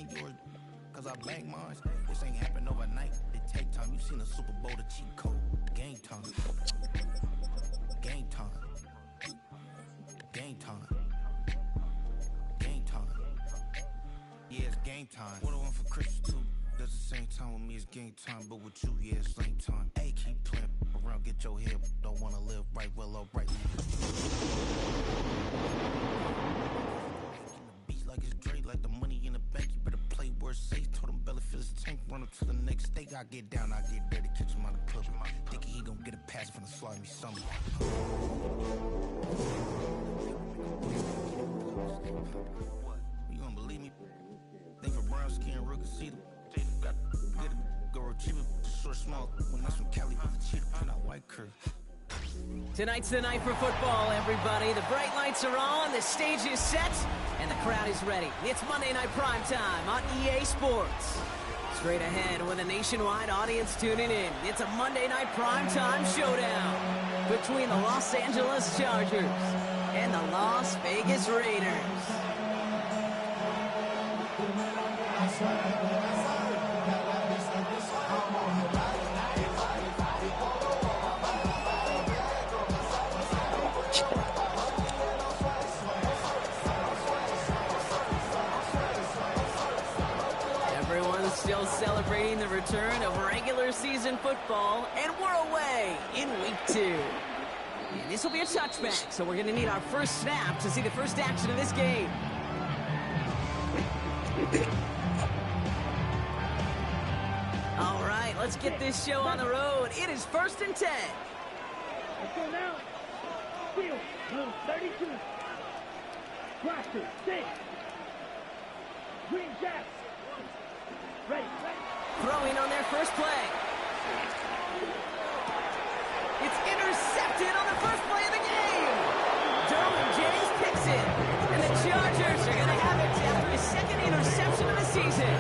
bang yours, cause I bang mine. This ain't happen overnight. It take time. You seen a Super Bowl, the cheat code. Game time. Game time. Game time. Game time. Yeah, it's game time. What I want for Christmas too? That's the same time with me, it's game time. But with you, yeah, it's same time. Hey, keep playing around, get your head. Don't wanna live right, well, alright. Beats like it's Dre, like the money in the bank. You better play where it's safe. Told him belly fill his tank, run up to the next stake. I get down, I get dirty, catch him on the club. Thinking he gon' get a pass from the slide me something. You gonna believe me? Think for brown skin, real conceited. Got get it, go retrieve it, short, small. When that's from Cali, with the cheetah print out white curve. Tonight's the night for football, everybody. The bright lights are on, the stage is set, and the crowd is ready. It's Monday Night Primetime on EA Sports. Straight ahead with a nationwide audience tuning in. It's a Monday Night Primetime showdown between the Los Angeles Chargers and the Las Vegas Raiders. Everyone's still celebrating the return of regular season football, and we're away in week 2. And this will be a touchback, so we're going to need our first snap to see the first action of this game. All right, let's get this show on the road. It is 1st and 10. Let's go now. Field, move 32. Roster, 6. Green Jacks. Ready. Throwing on their first play. It's intercepted on the first play of the game. Derwin James picks it. And the Chargers are going to have it after his second interception of the season.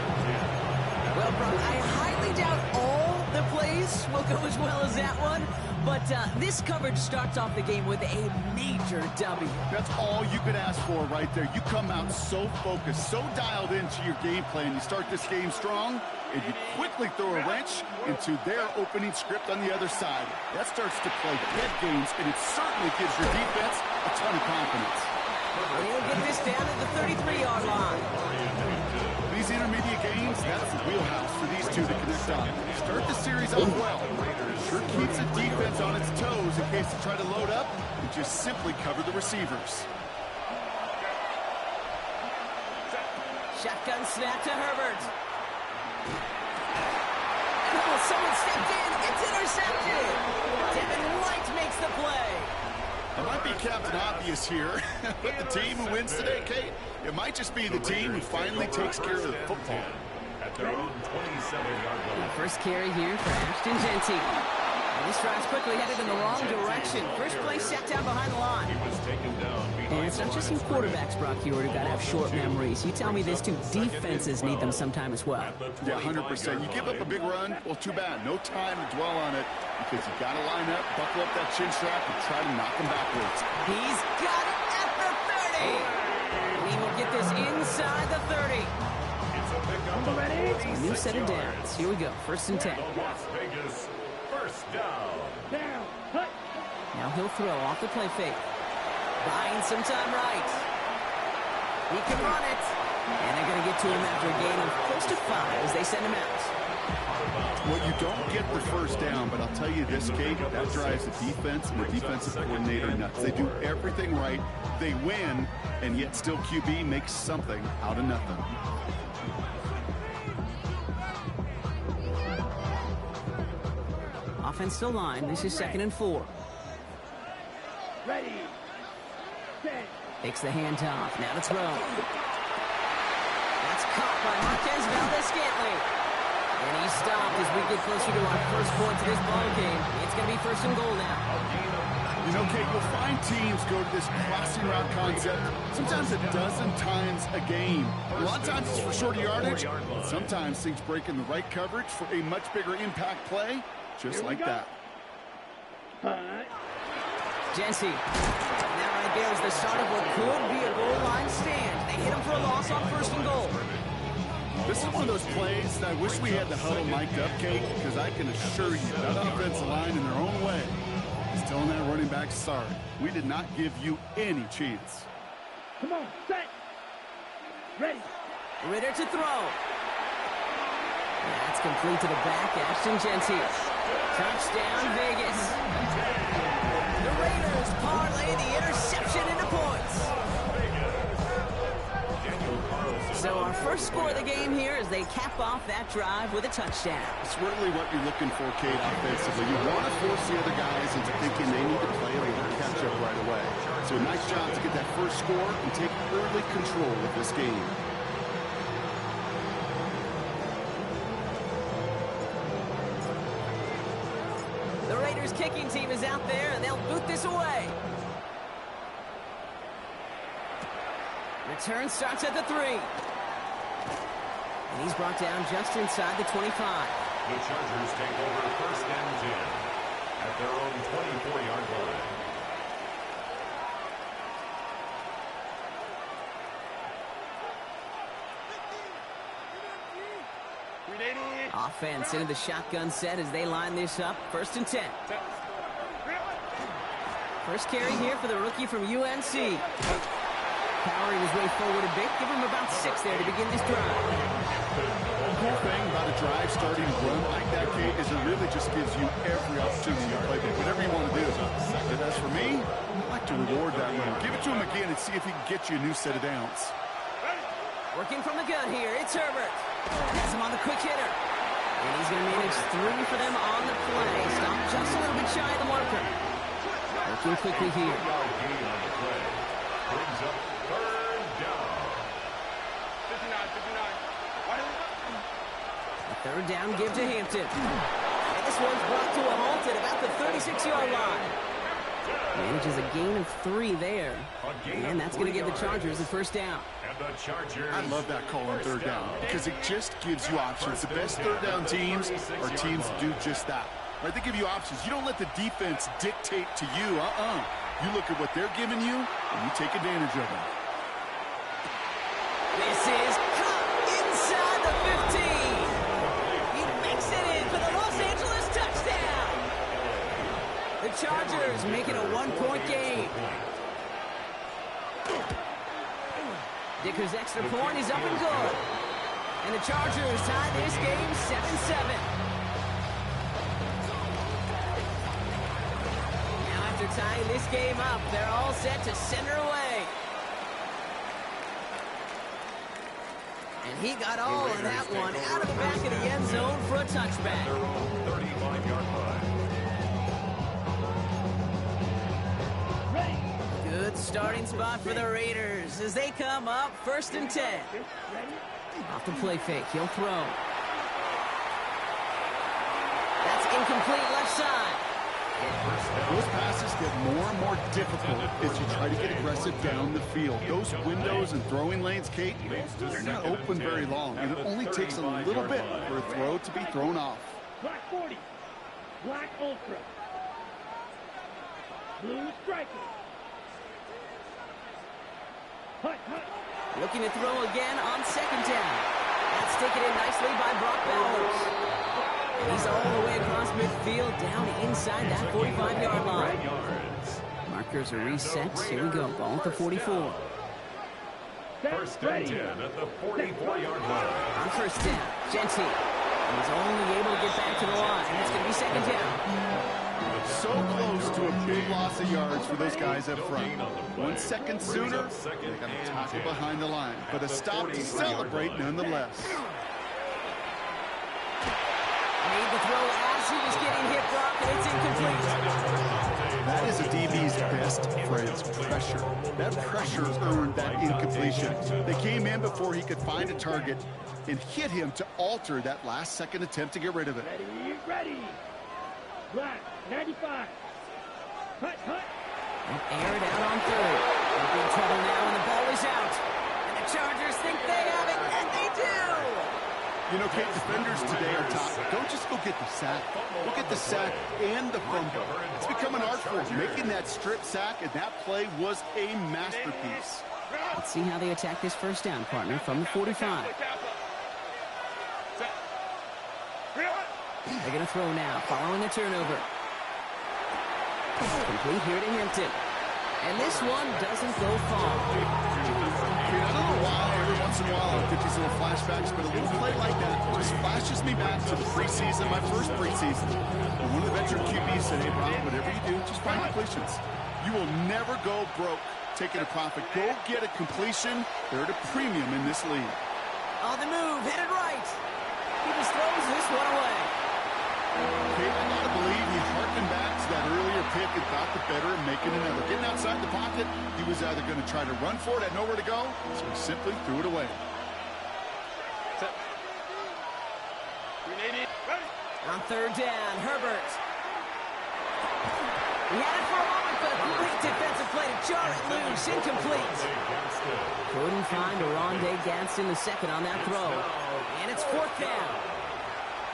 Well, Brock, I highly doubt all the plays will go as well as that one. But this coverage starts off the game with a major W. That's all you could ask for right there. You come out so focused, so dialed into your game plan. You start this game strong, and you quickly throw a wrench into their opening script on the other side. That starts to play dead games, and it certainly gives your defense a ton of confidence. He'll get this down at the 33-yard line. These intermediate games, that's the wheelhouse for these two to connect on. Start the series off well. Sure keeps the defense on its toes in case they try to load up and just simply cover the receivers. Shotgun snap to Herbert. Oh, someone stepped in. It's intercepted. Devin White makes the play. It might be Captain Obvious here, but the team who wins today, Kate, it might just be the team who finally takes care of the football. At their own 27-yard line. First carry here for Ashton Jeanty. And this drive's quickly headed in the wrong direction. First play set down behind the line. He was taken down behind. And it's not just in quarterbacks, Brock Huard, who got to have short memories. You tell me this too, defenses need them sometime as well. Yeah, 100%. You give up a big run, well, too bad. No time to dwell on it because you got to line up, buckle up that chin strap, and try to knock him backwards. He's got it at the 30. And he will get this inside the 30. It's a new set of downs. Here we go, 1st and 10. Las Vegas, first down. Down. Hut. Now he'll throw off the play fake. Buying some time right. He can run it. And they're going to get to him after a gain of close to 5 as they send him out. Well, you don't get the first down, but I'll tell you this, Kate, that drives the defense and the defensive coordinator nuts. They do everything right. They win, and yet still QB makes something out of nothing. Offensive line. This is 2nd and 4. Ready. Set. Takes the handoff. Now to throw. That's caught by Marquez Valdez-Scantling. And he's stopped as we get closer to our first point to this ball game. It's going to be 1st and goal now. You know, Kate, you'll find teams go to this crossing route concept sometimes a dozen times a game. A lot of times it's for shorter yardage. Sometimes things break in the right coverage for a much bigger impact play, just like that. Jeanty. Now right there is the start of what could be a goal line stand. They hit him for a loss on 1st and goal. This is one of those plays that I wish we had the huddle mic'd up, Kate, because I can assure you that offensive line in their own way is telling that running back, sorry, we did not give you any chance. Come on, set. Ready. Ritter to throw. That's complete to the back, Ashton Jeanty. Touchdown, Vegas. The Raiders parlay the interception into points. So our first score of the game here as they cap off that drive with a touchdown. It's really what you're looking for, Kate, offensively. You want to force the other guys into thinking they need to play a little catch up right away. So nice job to get that first score and take early control of this game. The Raiders kicking team is out there and they'll boot this away. Return starts at the 3. And he's brought down just inside the 25. The Chargers take over first and 10 at their own 24-yard line. Offense into the shotgun set as they line this up. First and 10. First carry here for the rookie from UNC. Powering his way forward a bit. Give him about 6 there to begin this drive. The cool thing about a drive starting to run like that, Kate, is it really just gives you every opportunity to play whatever you want to do. And as for me, I like to reward that run. Give it to him again and see if he can get you a new set of downs. Working from the gun here, it's Herbert. Has him on the quick hitter. And he's going to manage 3 for them on the play. Stop just a little bit shy of the marker. Working quickly here. Brings up third down. 59. A third down give to Hampton. And this one's brought to a halt at about the 36-yard line. Manages a gain of 3 there. And that's going to give the Chargers the first down. And the Chargers. I love that call on third down because it just gives you options. The best third down teams are teams that do just that. Right? They give you options. You don't let the defense dictate to you. You look at what they're giving you, and you take advantage of it. This is caught inside the 15. He makes it in for the Los Angeles touchdown. The Chargers make it a 1-point game. Dicker's extra point is up and good. And the Chargers tie this game 7-7. Tying this game up, they're all set to center away. And he got all of that one out of the back of the end zone for a touchback. Their own 35-yard line. Good starting spot for the Raiders as they come up first and 10. Off the play fake, he'll throw. That's incomplete left side. Those passes get more and more difficult as you try to get aggressive down the field. Those windows and throwing lanes, Kate, they're not open very long, and it only takes a little bit for a throw to be thrown off. Black 40. Black Ultra. Blue Striker. Hut, hut. Looking to throw again on second down. That's taken in nicely by Brock Bowers. And he's all the way across midfield, down inside that 45-yard line. Markers are reset. Here we go. Ball at the 44. First and 10 at the 44-yard line. On first down, Jeanty. And he's only able to get back to the line. And it's going to be second down. So close to a big loss of yards for those guys up front. 1 second sooner, they got to tackle behind the line. But a stop to celebrate nonetheless. Made the throw as he was getting hit, Brock, and it's incomplete. That is a DB's best friend's pressure. That pressure earned that incompletion. They came in before he could find a target and hit him to alter that last-second attempt to get rid of it. Ready, ready. Black 95. Hut, hut. And aired out on third. In big trouble now, and the ball is out. And the Chargers think they have it, and they do. You know, Kate, defenders today are top. Don't just go get the sack. Go get the sack and the fumble. It's become an art form. Making that strip sack, and that play was a masterpiece. Let's see how they attack this first down, partner, from the 45. They're going to throw now, following a turnover. Complete here to Hampton. And this one doesn't go far. I don't know why every once in a while I'll get these little flashbacks, but a little play like that just flashes me back to the preseason, my first preseason. And one of the veteran QBs said, hey, Brock, whatever you do, just find completions. You will never go broke taking a profit. Go get a completion. They're at a premium in this league. On the move, headed right. He just throws this one away. Okay, I gotta believe he harkened back to that earlier pick and thought the better of making another. Getting outside the pocket, he was either going to try to run for it, had nowhere to go, so he simply threw it away. On third down, Herbert. He had it for a moment, but a great defensive play to jar it loose, incomplete. Couldn't find Oronde Gadsden the second on that throw. And it's fourth down.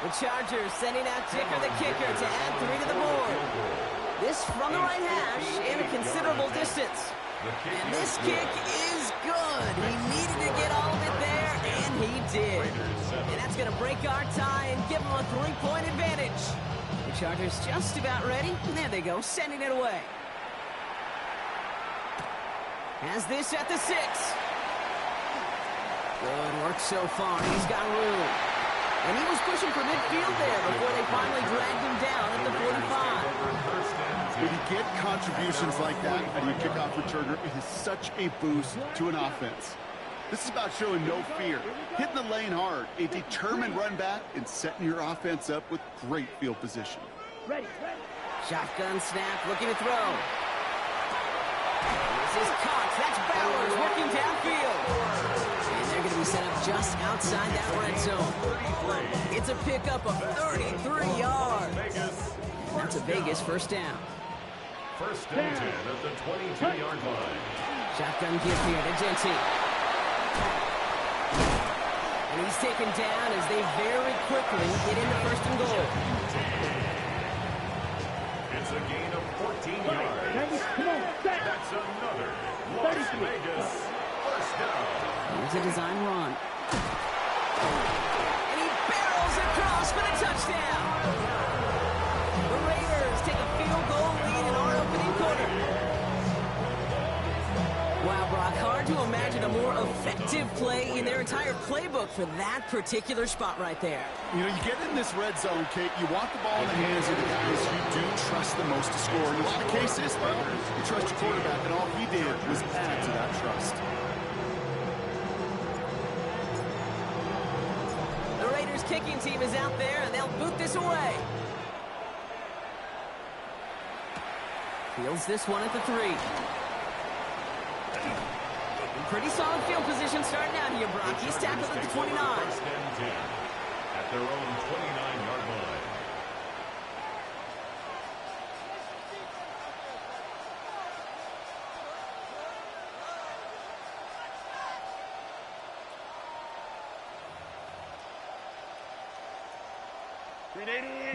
The Chargers sending out Dicker the kicker to add 3 to the board. This from the right hash in a considerable distance. And this kick is good. He needed to get all of it there, and he did. And that's going to break our tie and give him a 3-point advantage. The Chargers just about ready. And there they go, sending it away. Has this at the 6. Good work so far. He's got room. And he was pushing for midfield there before they finally dragged him down at the 45. When you get contributions like that out of your kickoff returner, it is such a boost to an offense. This is about showing no fear, hitting the lane hard, a determined run back, and setting your offense up with great field position. Ready. Shotgun snap, looking to throw. This is Cox. That's Bowers working downfield. And they're going to be set up just outside that red zone. It's a pickup of 33 yards. And that's a Vegas first down. First and 10 at the 22-yard line. Shotgun give here to Jency. And he's taken down as they very quickly get into first and goal. It's a gain of 14 yards. Come on, set. That's another Las Vegas first down. Here's a design run. And he barrels across for the touchdown. The Raiders take a field goal lead in our opening quarter. Wow, Brock, hard to imagine a more effective play in their entire playbook for that particular spot right there. You know, you get in this red zone, Kate, you want the ball in the hands of the guys you do trust the most to score. In a lot of cases, well, you trust your quarterback, and all he did was add to that trust. The Raiders kicking team is out there, and they'll boot this away. Fields this one at the 3. Pretty solid field position starting out here, Brock. He's tackled at the 29. First and 10 at their own 29-yard line.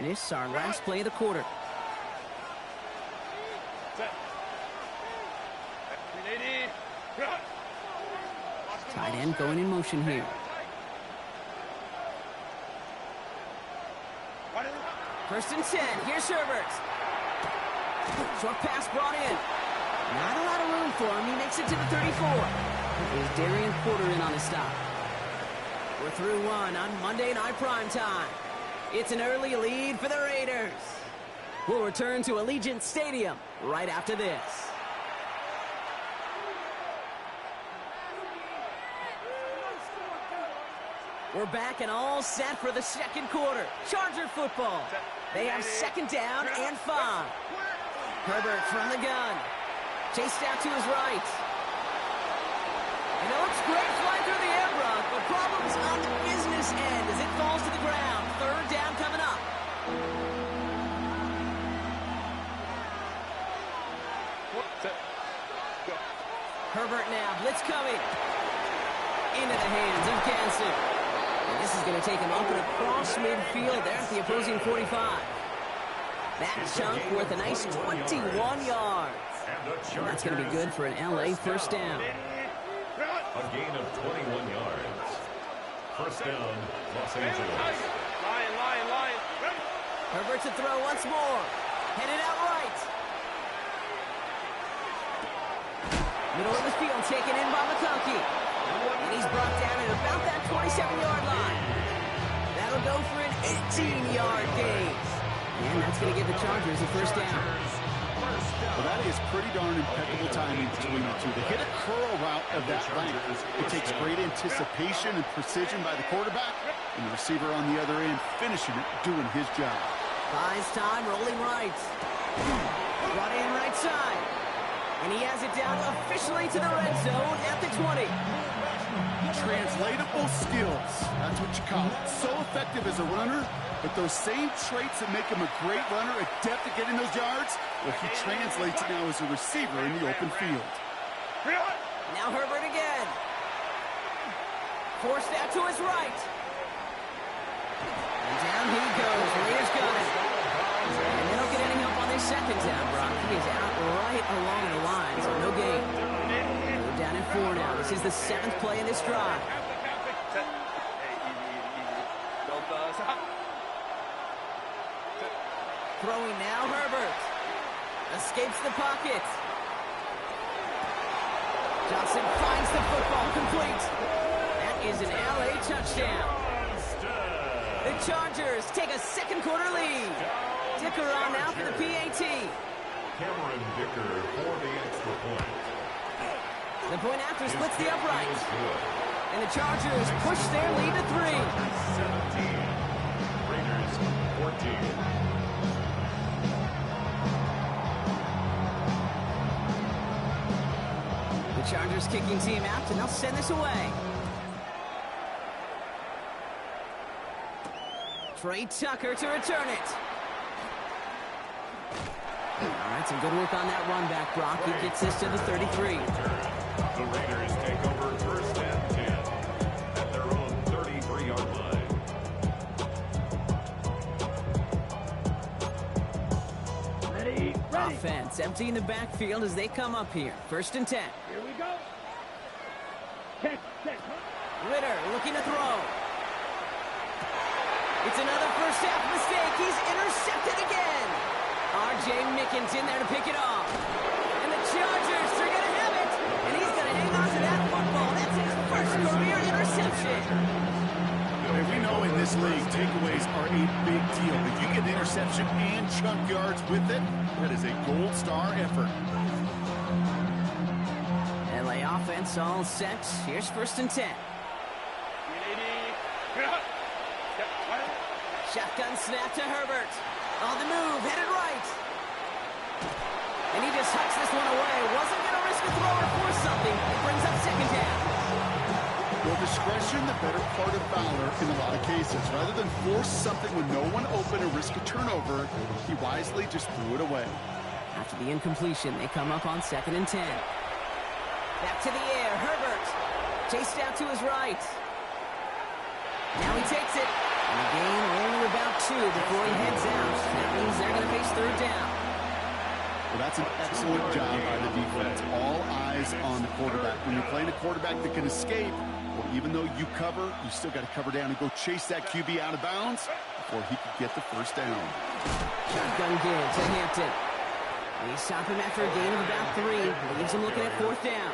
This is our last play of the quarter. Tight end going in motion here. First and 10. Here's Herbert. Short pass brought in. Not a lot of room for him. He makes it to the 34. There's Darian Porter in on the stop. We're through one on Monday Night Primetime. It's an early lead for the Raiders. We'll return to Allegiant Stadium right after this. We're back and all set for the second quarter. Charger football. They have second down and 5. Herbert from the gun. Chased out to his right. And it looks great flying through the air, Brock, but problems on the business end as it falls to the ground. Third down coming up. Herbert now, blitz coming. Into the hands of Gadsden. And this is going to take him up and across midfield there at the opposing 45. That chunk worth a nice 21 yards. And that's going to be good for an LA first down. A gain of 21 yards. First down, Los Angeles. Lion. Herbert to throw once more. Headed out right. Middle of the field taken in by McConkey. And he's brought down at about that 27-yard line. That'll go for an 18-yard gain. And that's going to give the Chargers a first down. Well, that is pretty darn impeccable timing between the two. To hit a curl route of that length, it takes great anticipation and precision by the quarterback, and the receiver on the other end finishing it, doing his job. Buys time, rolling right. Brought in right side. And he has it down officially to the red zone at the 20. Translatable skills. That's what you call it. So effective as a runner, but those same traits that make him a great runner, adept at getting those yards, well, he translates it now as a receiver in the open field. Now Herbert again. Forced out to his right. And down he goes. Raiders got it. And they don't get any help on their second down, Brock. He is out right along the line, so no gain. We're down at 4 now. This is the 7th play in this drive. Throwing now, Herbert. Escapes the pocket. Johnson finds the football complete. That is an LA touchdown. The Chargers take a second quarter lead. Dicker on now for the PAT. Cameron Dicker for the extra point. The point after splits the upright. And the Chargers push their lead to 3. 17. Raiders 14. The Chargers kicking team out, and they'll send this away. Trey Tucker to return it. All right, some good work on that run back, Brock. He gets this to the 33. The Raiders take over first and 10 at their own 33-yard line. Ready. Offense emptying the backfield as they come up here. First and 10. Here we go. Check. Ritter looking to throw. It's another first half mistake. He's intercepted again. R.J. Mickens in there to pick it off. And the Chargers are going to have it. And he's going to hang on to that football. That's his first career interception. We know in this league, takeaways are a big deal. If you get an interception and chunk yards with it, that is a gold star effort. LA offense all set. Here's first and 10. Shotgun snap to Herbert. On the move, headed right. And he just hucks this one away. Wasn't going to risk a throw or force something. It brings up second down. Well, discretion, the better part of valor in a lot of cases. Rather than force something with no one open and risk a turnover, he wisely just threw it away. After the incompletion, they come up on second and 10. Back to the air, Herbert. Chased out to his right. Now he takes it. And a gain only about 2 before he heads out. That means they're going to face third down. Well, that's an excellent job by the defense. All eyes on the quarterback. When you're playing a quarterback that can escape, well, even though you cover, you still got to cover down and go chase that QB out of bounds before he could get the first down. Shotgun give to Hampton. They stop him after a gain of about 3. Leaves him looking at fourth down.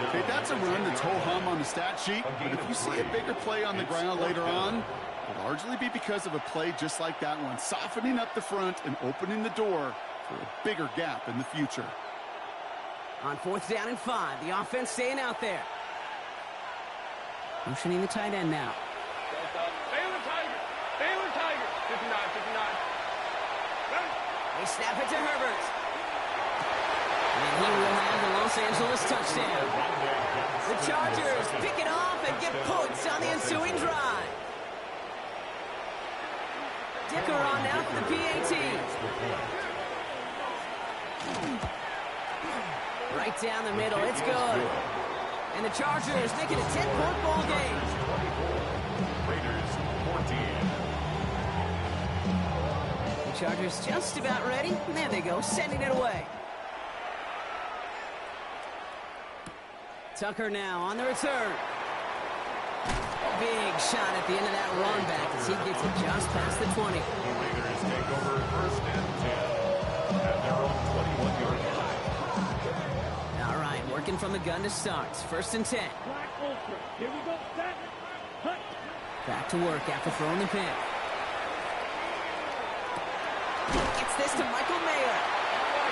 Okay, that's a run that's ho-hum on the stat sheet, but if you see a bigger play on the ground later on, it'll largely be because of a play just like that one, softening up the front and opening the door for a bigger gap in the future. On fourth down and 5, the offense staying out there. Motioning the tight end now. Baylor Tiger. 59. They snap it to Herbert. And he will have the Los Angeles touchdown. The Chargers pick it off and get points on the ensuing drive. Dicker on now for the PAT. Right down the middle, it's good. And the Chargers make it a 10-point ball game. Raiders 14. The Chargers just about ready. And there they go, sending it away. Tucker now on the return. Big shot at the end of that run back as he gets it just past the 20. The Raiders take over first and 10 at their own 21-yard line. All right, working from the gun to start. First and 10. Black Ultra. Here we go. Set. Cut. Back to work after throwing the pick. Gets this to Michael Mayer.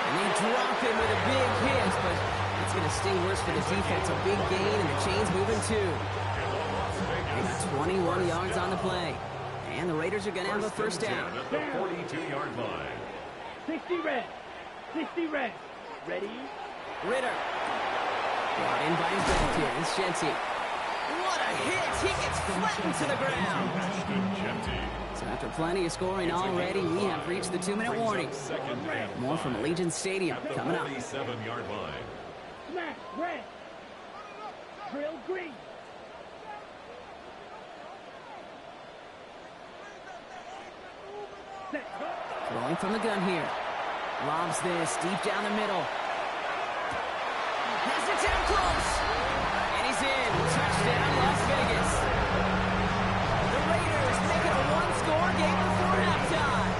And they drop him with a big hit, but it's going to sting worse for the defense. A big gain, and the chain's moving too. They got 21 yards on the play. And the Raiders are going to have a first down. At the 42-yard line. 60 red. 60 red. Ready? Ritter. Brought in by his back here. It's Shenty. What a hit! He gets flattened to the ground. So after plenty of scoring already, we have reached the 2-minute warning. More from Allegiant Stadium coming up. 37-yard line. Smash red. Drill green. Set. Go. Throwing from the gun here. Lobs this deep down the middle. Has it down close. And he's in. Touchdown, Las Vegas. The Raiders make it a one-score game before halftime.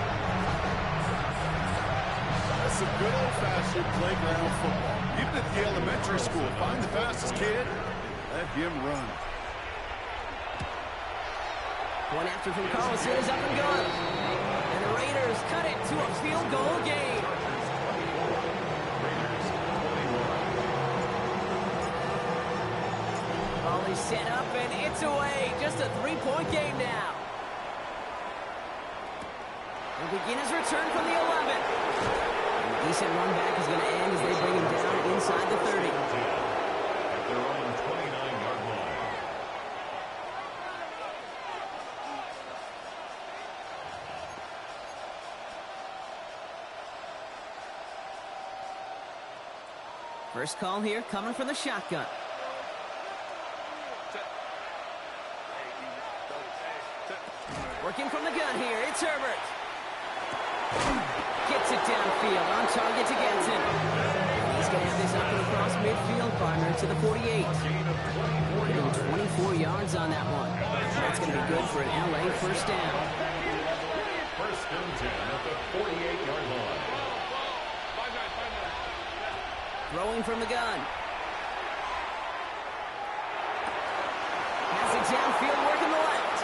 That's some good old-fashioned playground football. Even at the elementary school, find the fastest kid, let him run. One after from Carlson is up and good. And the Raiders cut it to a field goal game. Ball is set up and it's away. Just a 3-point game now. He'll begin his return from the 11. And a decent run back is going to end as they bring him down inside the 30. At their own 29-yard line. First call here coming from the shotgun. Working from the gun here, it's Herbert. Gets it downfield, on target to Getson. He's going to have this up and across midfield, partner, to the 48. Getting 24 yards on that one. That's going to be good for an LA first down. First and 10 at the 48-yard line. Throwing from the gun. Has it downfield, working the left.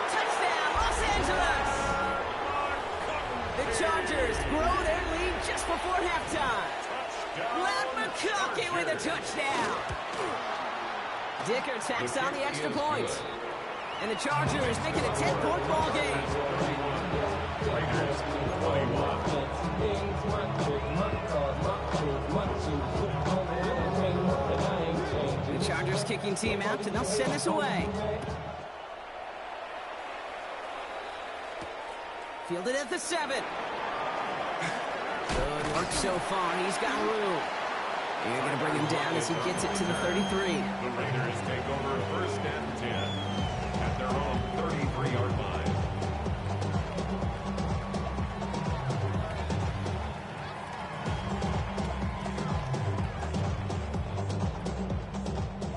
Touchdown, Los Angeles! The Chargers grow their lead just before halftime. Matt McConkey with a touchdown. Dicker tacks on the extra point. And the Chargers make it a 10-point ball game. Raiders 21. The Chargers kicking team out, and they'll send this away. Fielded at the 7. Good work so far. He's got room. They're going to bring him down as he gets it to the 33. The Raiders take over first and 10 at their own 33-yard line.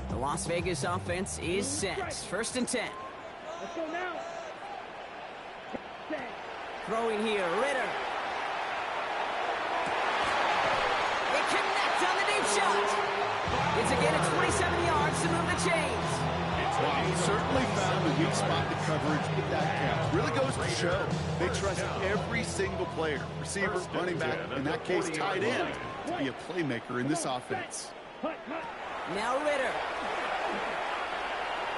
The Las Vegas offense is set. First and 10. Let's go now. Set. Throwing here, Ritter. They connect on the deep shot. It's again at 27 yards to move the chains. Well, he certainly found the weak spot in coverage with that catch. Really goes to show they trust every single player, receiver, running back, in that case tight end, to be a playmaker in this offense. Cut, cut. Now Ritter.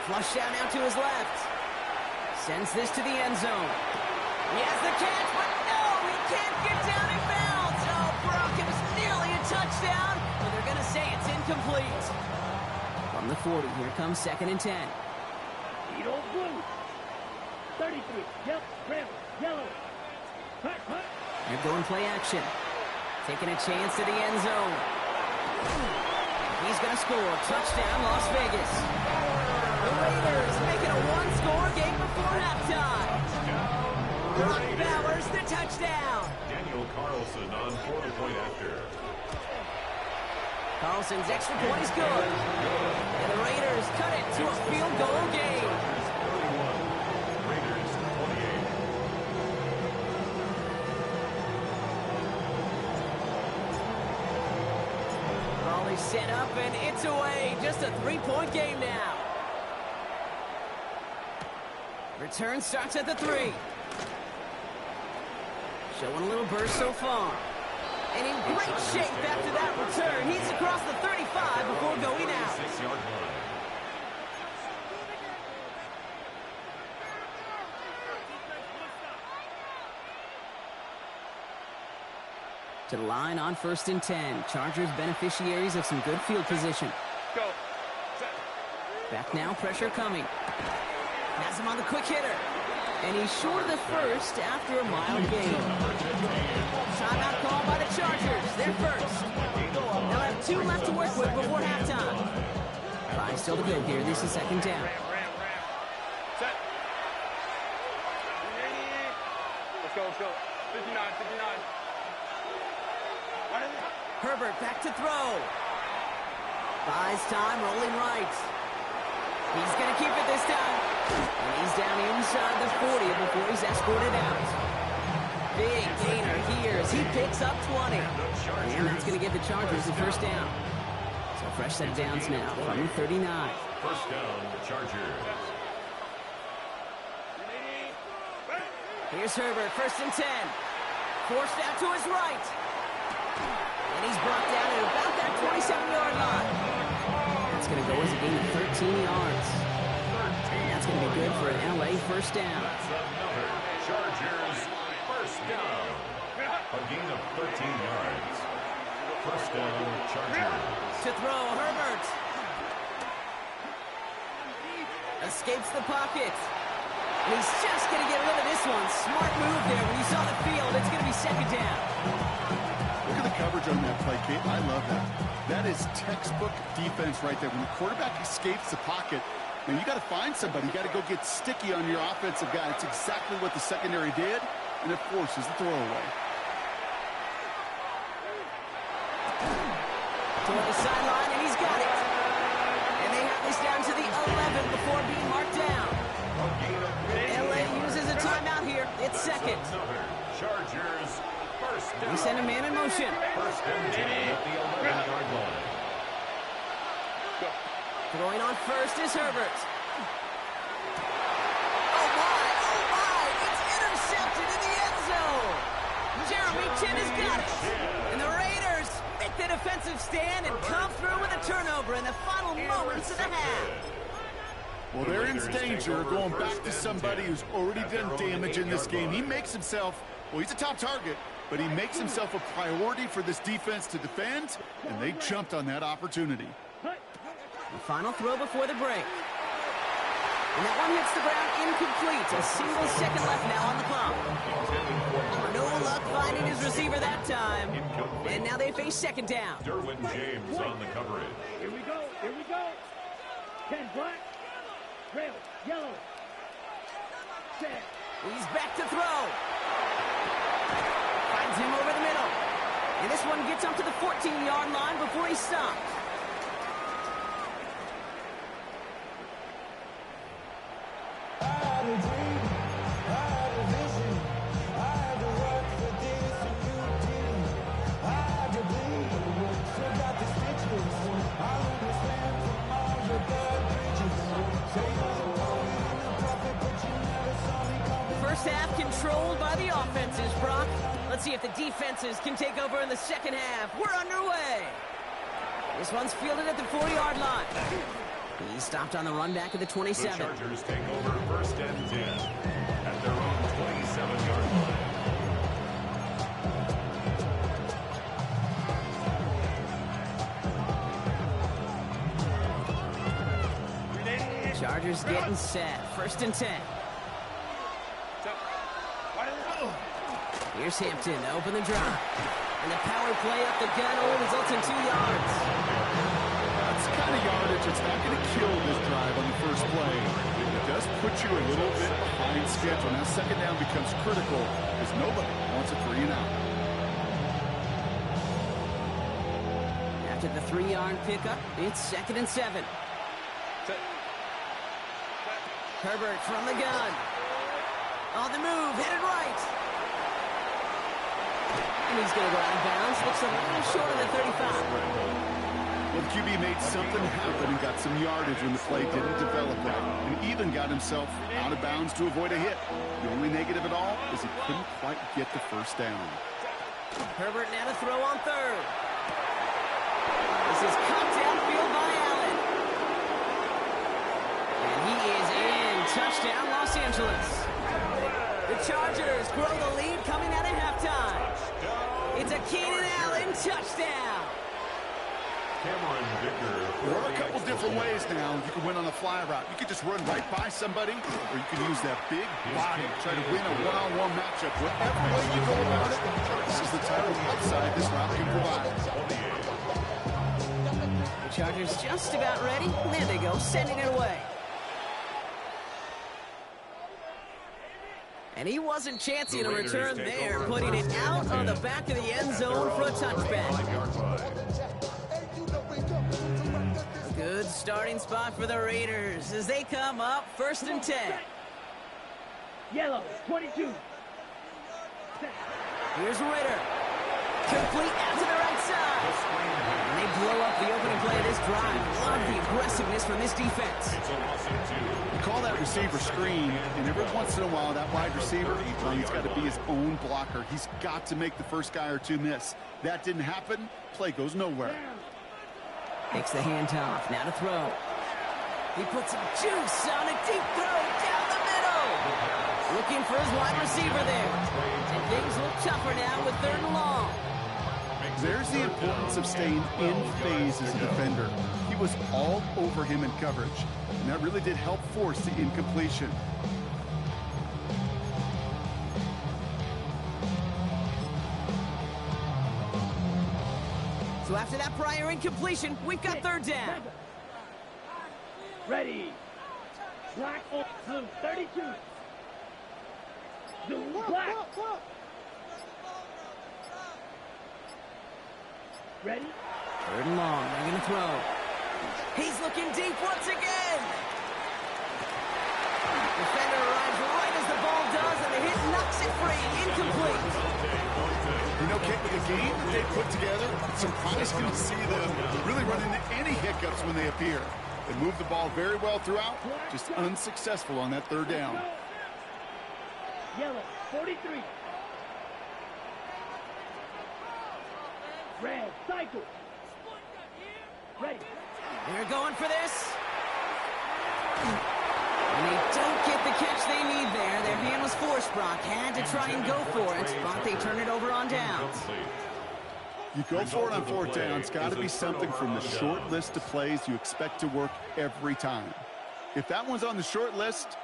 Flushed out now to his left. Sends this to the end zone. He has the catch, but no, he can't get down in bounds. Oh, Brock, it was nearly a touchdown, but they're going to say it's incomplete. From the 40, here comes second and 10. Eat old blue. 33. Yep. Red. Yellow. Cut, cut. They're going play action. Taking a chance to the end zone. He's going to score. Touchdown, Las Vegas. The Raiders make it a one-score game before halftime. Brock Bowers, the touchdown. Daniel Carlson on for the point after. Carlson's extra point is good. And the Raiders Chargers cut it to a field goal game. Raiders 28. Ball is set up and it's away. Just a 3-point game now. Return starts at the 3. Showing a little burst so far. And in great shape after that return. He's across the 35 before going out. 6-yard line. To the line on 1st and 10. Chargers beneficiaries of some good field position. Go. Back now, pressure coming. Has him on the quick hitter. And he's short of the first after a mild gain. Timeout call by the Chargers. They're first. They'll have 2 left to work with before halftime. 5 still to go here. This is 2nd down. Set. Let's go, let's go. 59, 59. Herbert back to throw. Buys time, rolling right. He's going to keep it this time. And he's down inside the 40 before he's escorted out. Big gainer here as he picks up 20. And that's going to give the Chargers the 1st down. So fresh set of downs now from the 39. 1st down, the Chargers. Here's Herbert, 1st and 10. Forced out to his right. And he's brought down at about that 27-yard line. That's going to go as a gain of 13 yards. And that's going to be good for an LA 1st down. That's another Chargers 1st down. A gain of 13 yards. 1st down, Chargers. To throw, Herbert. Escapes the pocket. And he's just going to get rid of this one. Smart move there. When you saw the field, it's going to be 2nd down. Look at the coverage on that play, Kate. I love that. That is textbook defense right there. When the quarterback escapes the pocket, man, you got to find somebody. You got to go get sticky on your offensive guy. It's exactly what the secondary did, and it forces the throwaway. Toward the sideline, and he's got it. And they have this down to the 11 before being marked down. LA uses a timeout here. It's 2nd. Chargers 1st down. They send a man in motion. 1st and 10 at the 11-yard line. Throwing on 1st is Herbert. Oh my, it's intercepted in the end zone. Jeremy Chinn has got it. And the Raiders make the defensive stand and come through with a turnover in the final moments of the half. Well, they're in danger going back to somebody who's already done damage in this game. He makes himself, well, he's a top target, but he makes himself a priority for this defense to defend, and they jumped on that opportunity. The final throw before the break. And that one hits the ground incomplete. A single second left now on the clock. No luck finding his receiver that time. And now they face 2nd down. Derwin James on the coverage. Here we go, here we go. 10 black, red, yellow. Set. He's back to throw. Finds him over the middle. And this one gets up to the 14-yard line before he stops. First half controlled by the offenses, Brock. Let's see if the defenses can take over in the 2nd half. We're underway. This one's fielded at the 40-yard line. He's stopped on the run back at the 27. The Chargers take over 1st and 10 at their own 27-yard line. Chargers getting set. 1st and 10. Here's Hampton to open the drive. And the power play up the gut results in 2 yards. That's the kind of yardage that's not going to kill this drive on the first play. It does put you a little bit behind schedule. Now 2nd down becomes critical because nobody wants a 3 and out. After the 3-yard pickup, it's 2nd and 7. Herbert from the gun. On the move, headed right. And he's going to go out of bounds. Looks a little short of the 35. Well, the QB made something happen and got some yardage when the play didn't develop right, and even got himself out of bounds to avoid a hit. The only negative at all is he couldn't quite get the first down. Herbert now to throw on third. This is cut downfield by Allen. And he is in. Touchdown, Los Angeles. The Chargers grow the lead coming out of halftime. It's a Keenan Allen touchdown. Cameron Dicker. There are a couple different ways now you can win on a fly route. You can just run right by somebody, or you can use that big body to try to win a one-on-one matchup. Whatever way you go about it, this is the type of upside this route can provide. The Chargers just about ready. There they go, sending it away. And he wasn't chancing a return there, putting it out on the back of the end zone for a touchback. A good starting spot for the Raiders as they come up 1st and 10. Yellow, 22. Here's Ritter. Complete out to the right side. And they blow up the opening play of this drive. Love the aggressiveness from this defense. You call that receiver screen, and every once in a while, that wide receiver, he's got to be his own blocker. He's got to make the first guy or two miss. That didn't happen. Play goes nowhere. Takes the handoff. Now to throw. He puts some juice on a deep throw down the middle. Looking for his wide receiver there. And things look tougher now with 3rd and long. There's the importance of staying in phase as a defender. He was all over him in coverage, and that really did help force the incompletion. So after that prior incompletion, we've got 3rd down. Ready. Black on blue, 32. Blue, black. Ready? 3rd and long. They're going to throw. He's looking deep once again. Defender arrives right as the ball does, and the hit knocks it free. Incomplete. You know, Kate, with the game that they put together, it's surprising to see them really run into any hiccups when they appear. They move the ball very well throughout, just unsuccessful on that 3rd down. Yellow, 43. Red, cycle. Ready. They're going for this. And they don't get the catch they need there. Their hand was forced, Brock. Had to try and go for it, but they turn it over on downs. You go for it on 4th down. It's got to be something from the short list of plays you expect to work every time. If that one's on the short list,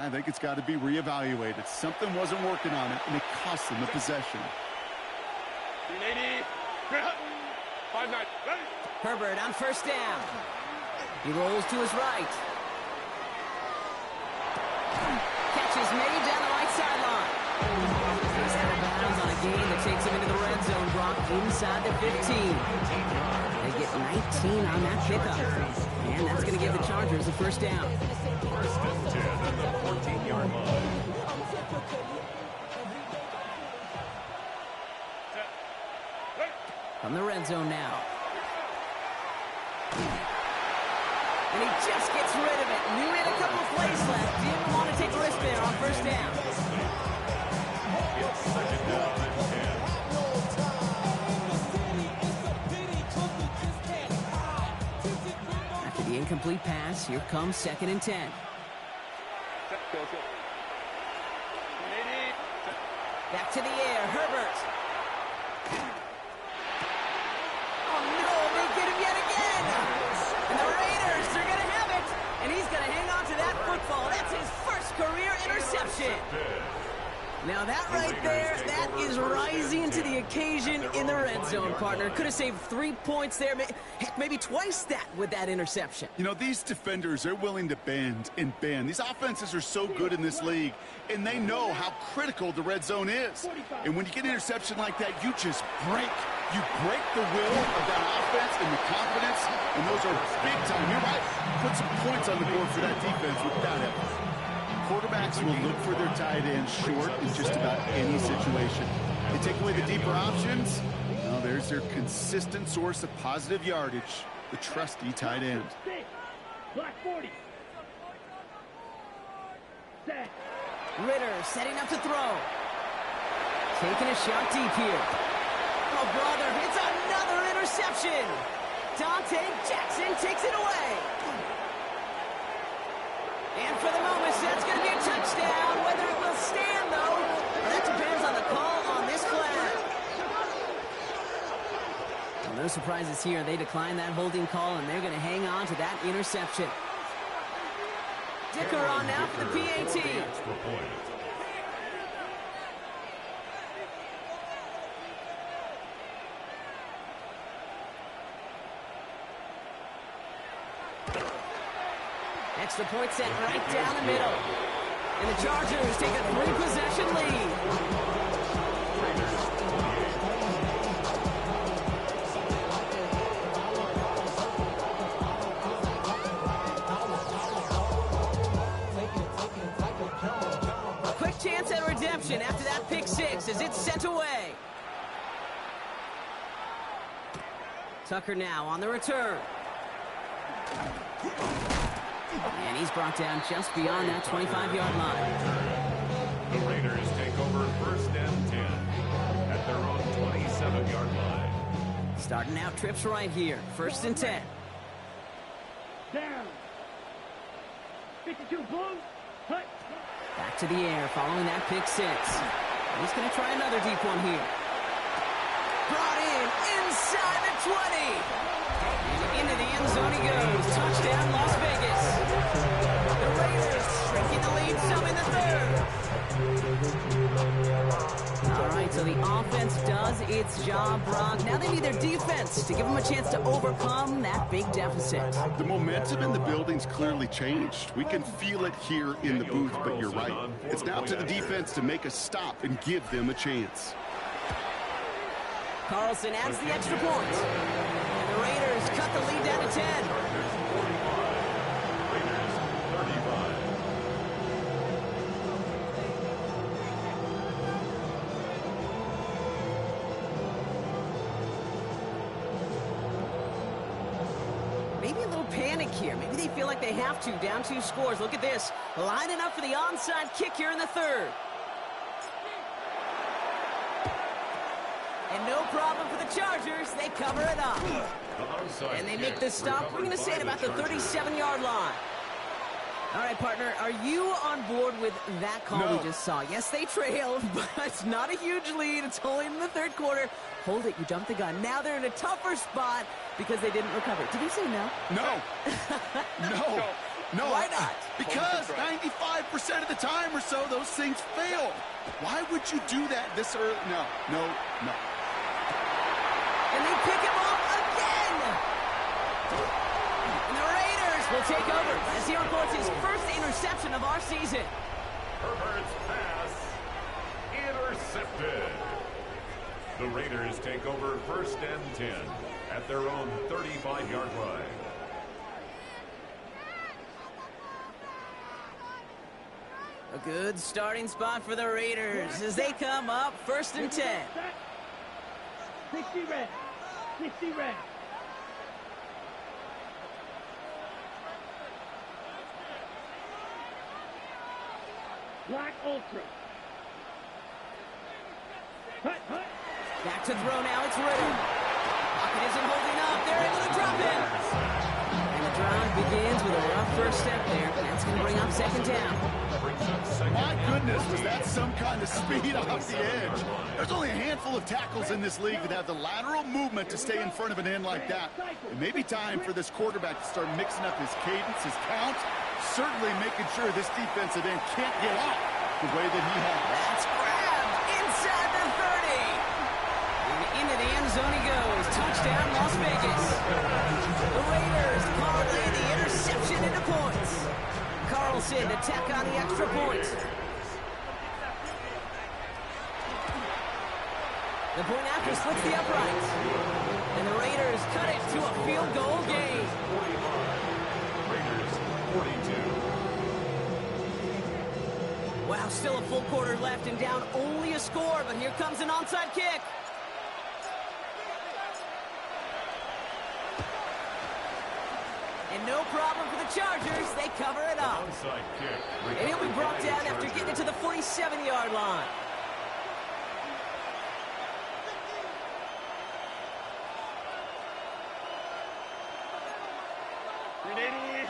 I think it's got to be reevaluated. Something wasn't working on it, and it cost them the possession. 5-9. Herbert on 1st down. He rolls to his right. Catch is made down the right sideline. He's out of bounds on a gain that takes him into the red zone, Brock, inside the 15. They get 19 on that pickup. And that's going to give the Chargers a 1st down. 1st and 10 at the 14-yard line. From the red zone now. And he just gets rid of it. Knew he had a couple of plays left. Didn't want to take a risk there on 1st down. It's 2nd down and 10. After the incomplete pass, here comes 2nd and 10. Back to the air, Herbert. Oh no, they get him yet again. And the Raiders are going to have it. And he's going to hang on to that football. That's his 1st career interception. Now that right there, that is rising to the occasion in the red zone, partner. Could have saved 3 points there. Heck, maybe twice that with that interception. You know, these defenders, they're willing to bend and bend. These offenses are so good in this league, and they know how critical the red zone is. And when you get an interception like that, you just break. You break the will of that offense and the confidence, and those are big time. You're right. put some points on the board for that defense without it. Quarterbacks will look for their tight end short in just about any situation. They take away the deeper options. Well, there's their consistent source of positive yardage, the trusty tight end. Black 40. Set. Ritter setting up to throw. Taking a shot deep here. Oh, brother, it's another interception. Dante Jackson takes it away. And for the moment, that's going to be a touchdown. Whether it will stand, though, that depends on the call on this play. Well, no surprises here. They decline that holding call, and they're going to hang on to that interception. Dicker on now for the PAT. Extra point set right down the middle. And the Chargers take a 3-possession lead. A quick chance at redemption after that pick six as it's sent away. Tucker now on the return. And he's brought down just beyond that 25-yard line. The Raiders take over first and 10 at their own 27-yard line. Starting out trips right here. First and 10. Down. 52 Blues. Hut. Back to the air following that pick six. He's going to try another deep one here. Brought in inside the 20. And into the end zone he goes. Touchdown, Las Vegas. The Raiders shrinking the lead some in the third. All right, so the offense does its job, Brock. Now they need their defense to give them a chance to overcome that big deficit. The momentum in the building's clearly changed. We can feel it here in the booth, but you're right. It's now to the defense to make a stop and give them a chance. Carlson adds the extra point. And the Raiders cut the lead down to 10. Maybe a little panic here. Maybe they feel like they have to. Down 2 scores. Look at this. Lining up for the onside kick here in the third. And no problem for the Chargers. They cover it up. And they make the stop. We're going to say it about the 37-yard line. All right, partner, are you on board with that call we just saw? Yes, they trailed, but it's not a huge lead. It's only in the third quarter. Hold it. You jumped the gun. Now they're in a tougher spot because they didn't recover. Did you say no? No. No. Why not? Because 95% of the time or so, those things fail. Why would you do that this early? No. And they pick him off again. And the Raiders will take over as he records his first interception of our season. Herbert's pass intercepted. The Raiders take over first and 10 at their own 35-yard line. A good starting spot for the Raiders as they come up first and 10. 60 red. 60 red. Black Ultra. Hut. Back to throw now. It's Ritter. Pocket isn't holding up. They're able to drop it. And the drive begins with a rough first step there. That's going to bring up second down. My goodness, was that some kind of speed off the edge? There's only a handful of tackles in this league that have the lateral movement to stay in front of an end like that. It may be time for this quarterback to start mixing up his cadence, his count, certainly making sure this defensive end can't get off the way that he has. That's grabbed inside the 30. And into the end zone he goes. Touchdown, Las Vegas. The Raiders parlay the interception into points. Carlson to tack on the extra point. The point after splits the uprights. And the Raiders cut it to a field goal game. Now still a full quarter left and down only a score, but here comes an onside kick. And no problem for the Chargers. They cover it up. Onside kick. And he'll be brought down after getting it to the 47-yard line.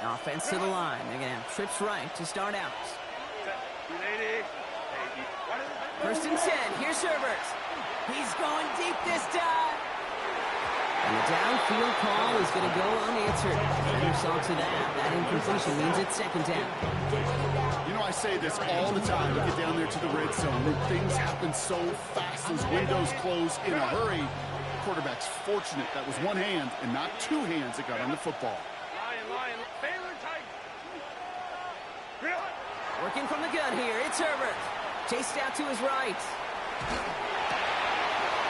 Offense to the line. They're going to have trips right to start out. First and 10. Here's Herbert. He's going deep this time. And the downfield call is going to go unanswered. And you saw to that. That incompletion means it's second down. You know, I say this all the time. We get down there to the red zone, and things happen so fast. Those windows close in a hurry. Quarterback's fortunate that was one hand and not two hands that got on the football. Working from the gun here, it's Herbert. Chased out to his right.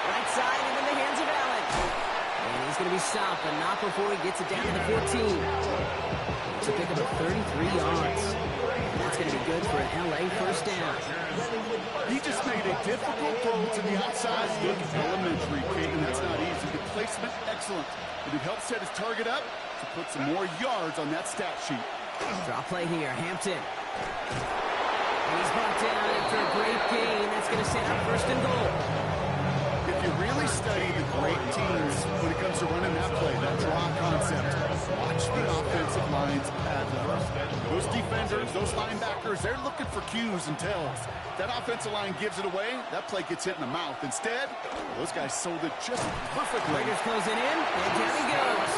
Right side and in the hands of Allen. And he's going to be stopped, but not before he gets it down to the 14. It's a pickup of 33 yards. And that's going to be good for an LA first down. He just made a difficult throw to the outside. Look elementary, Caden. That's not easy. The placement, excellent. But it helped set his target up to put some more yards on that stat sheet. Draw play here, Hampton. And he's brought down after a great gain. That's going to set up first and goal. If you really study the great teams when it comes to running that play, that draw concept, watch the offensive lines ad lib. Those defenders, those linebackers, they're looking for cues and tells. That offensive line gives it away, that play gets hit in the mouth. Instead, those guys sold it just perfectly. Raiders closing in, and down he goes.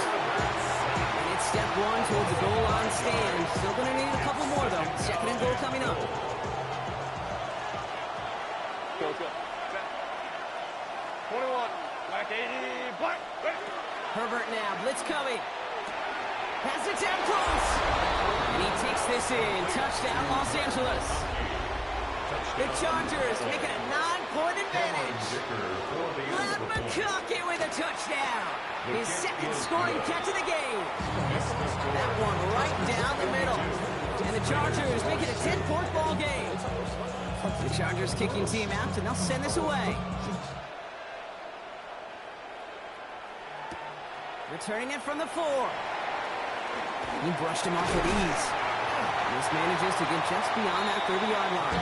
And it's step one towards the goal line stand. Still going to need a couple more, though. Second and goal coming up. Go. 21, back 80, black. Herbert now, blitz coming. Has it down close. And he takes this in. Touchdown, Los Angeles. The Chargers make it a 9-point advantage. Glad McConkey with a touchdown. His second scoring catch of the game. That one right down the middle. And the Chargers make it a 10-point ball game. The Chargers kicking team out, and they'll send this away. Returning it from the 4. He brushed him off with ease. This manages to get just beyond that 30-yard line.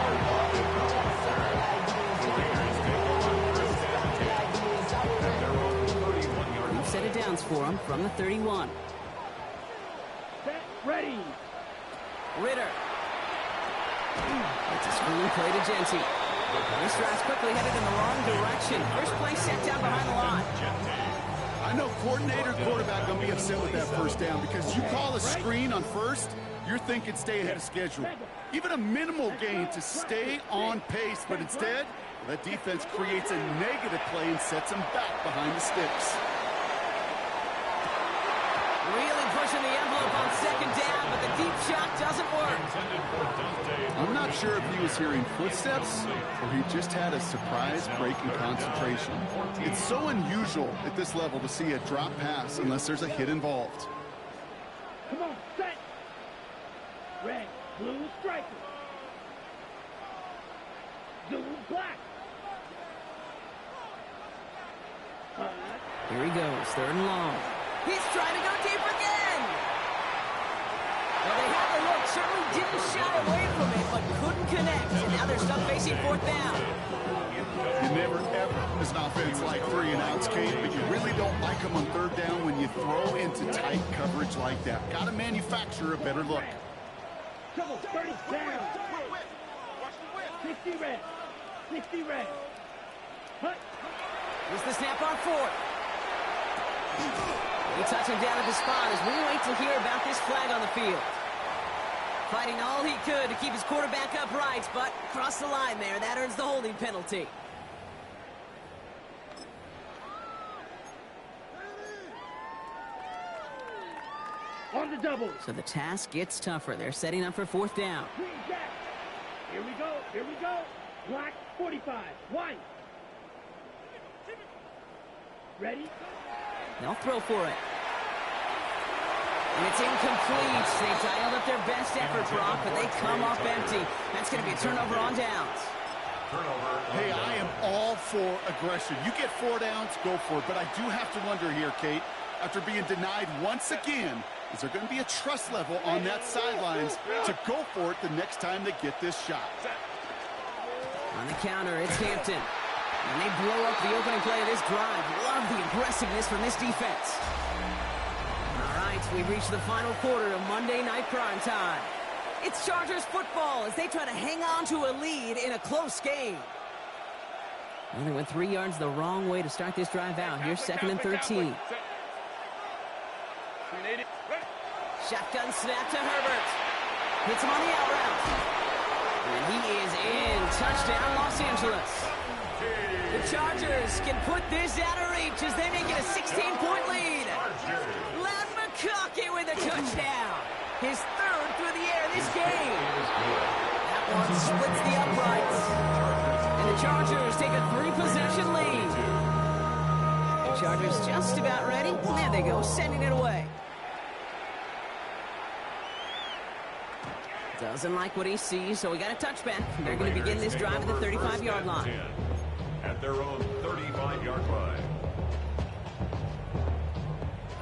We've set it downs for him from the 31. Set, ready. Ritter. It's a screen play to Genty. This drive's quickly headed in the wrong direction. First play set down behind the line. I know coordinator, quarterback going to be upset with that first down because you call a screen on first, you're thinking stay ahead of schedule. Even a minimal gain to stay on pace, but instead, that defense creates a negative play and sets them back behind the sticks. Really pushing the envelope on second down, but the deep shot doesn't work. I'm not sure if he was hearing footsteps or he just had a surprise break in concentration. It's so unusual at this level to see a drop pass unless there's a hit involved. Come on, set. Red, blue, striker. Blue, black. Here he goes, third and long. He's trying to go deep again. Well, they had the look, certainly didn't shy away from it, but couldn't connect. And now they're stuck facing fourth down. You never, ever, as an offense, like 3 and outs, Kate, but you really don't like them on third down when you throw into tight coverage like that. Got to manufacture a better look. Double, 30 down. 60 red. 60 red. Hut. Here's the snap on fourth. He touched him down at the spot as we wait to hear about this flag on the field. Fighting all he could to keep his quarterback upright, but crossed the line there. That earns the holding penalty. On the double. So the task gets tougher. They're setting up for fourth down. Green jack. Here we go. Here we go. Black 45. White. Ready? They'll throw for it. And it's incomplete. They dialed up their best effort, Brock, but they come up empty. That's going to be a turnover on downs. Hey, I am all for aggression. You get 4 downs, go for it. But I do have to wonder here, Kate, after being denied once again, is there going to be a trust level on that sidelines to go for it the next time they get this shot? On the counter, it's Hampton. And they blow up the opening play of this drive. Love the aggressiveness from this defense. All right, we've reached the final quarter of Monday Night Prime Time. It's Chargers football as they try to hang on to a lead in a close game. Well, they went 3 yards the wrong way to start this drive out. Here's 2nd and 13. Shotgun snap to Herbert. Hits him on the out route. And he is in. Touchdown, Los Angeles. The Chargers can put this out of reach as they make it a 16-point lead. Ladd McConkey with a touchdown. His 3rd through the air this game. That one splits the uprights. And the Chargers take a 3-possession lead. The Chargers just about ready. There they go, sending it away. Doesn't like what he sees, so we got a touchback. They're going to begin this drive at the 35-yard line. At their own 35-yard line.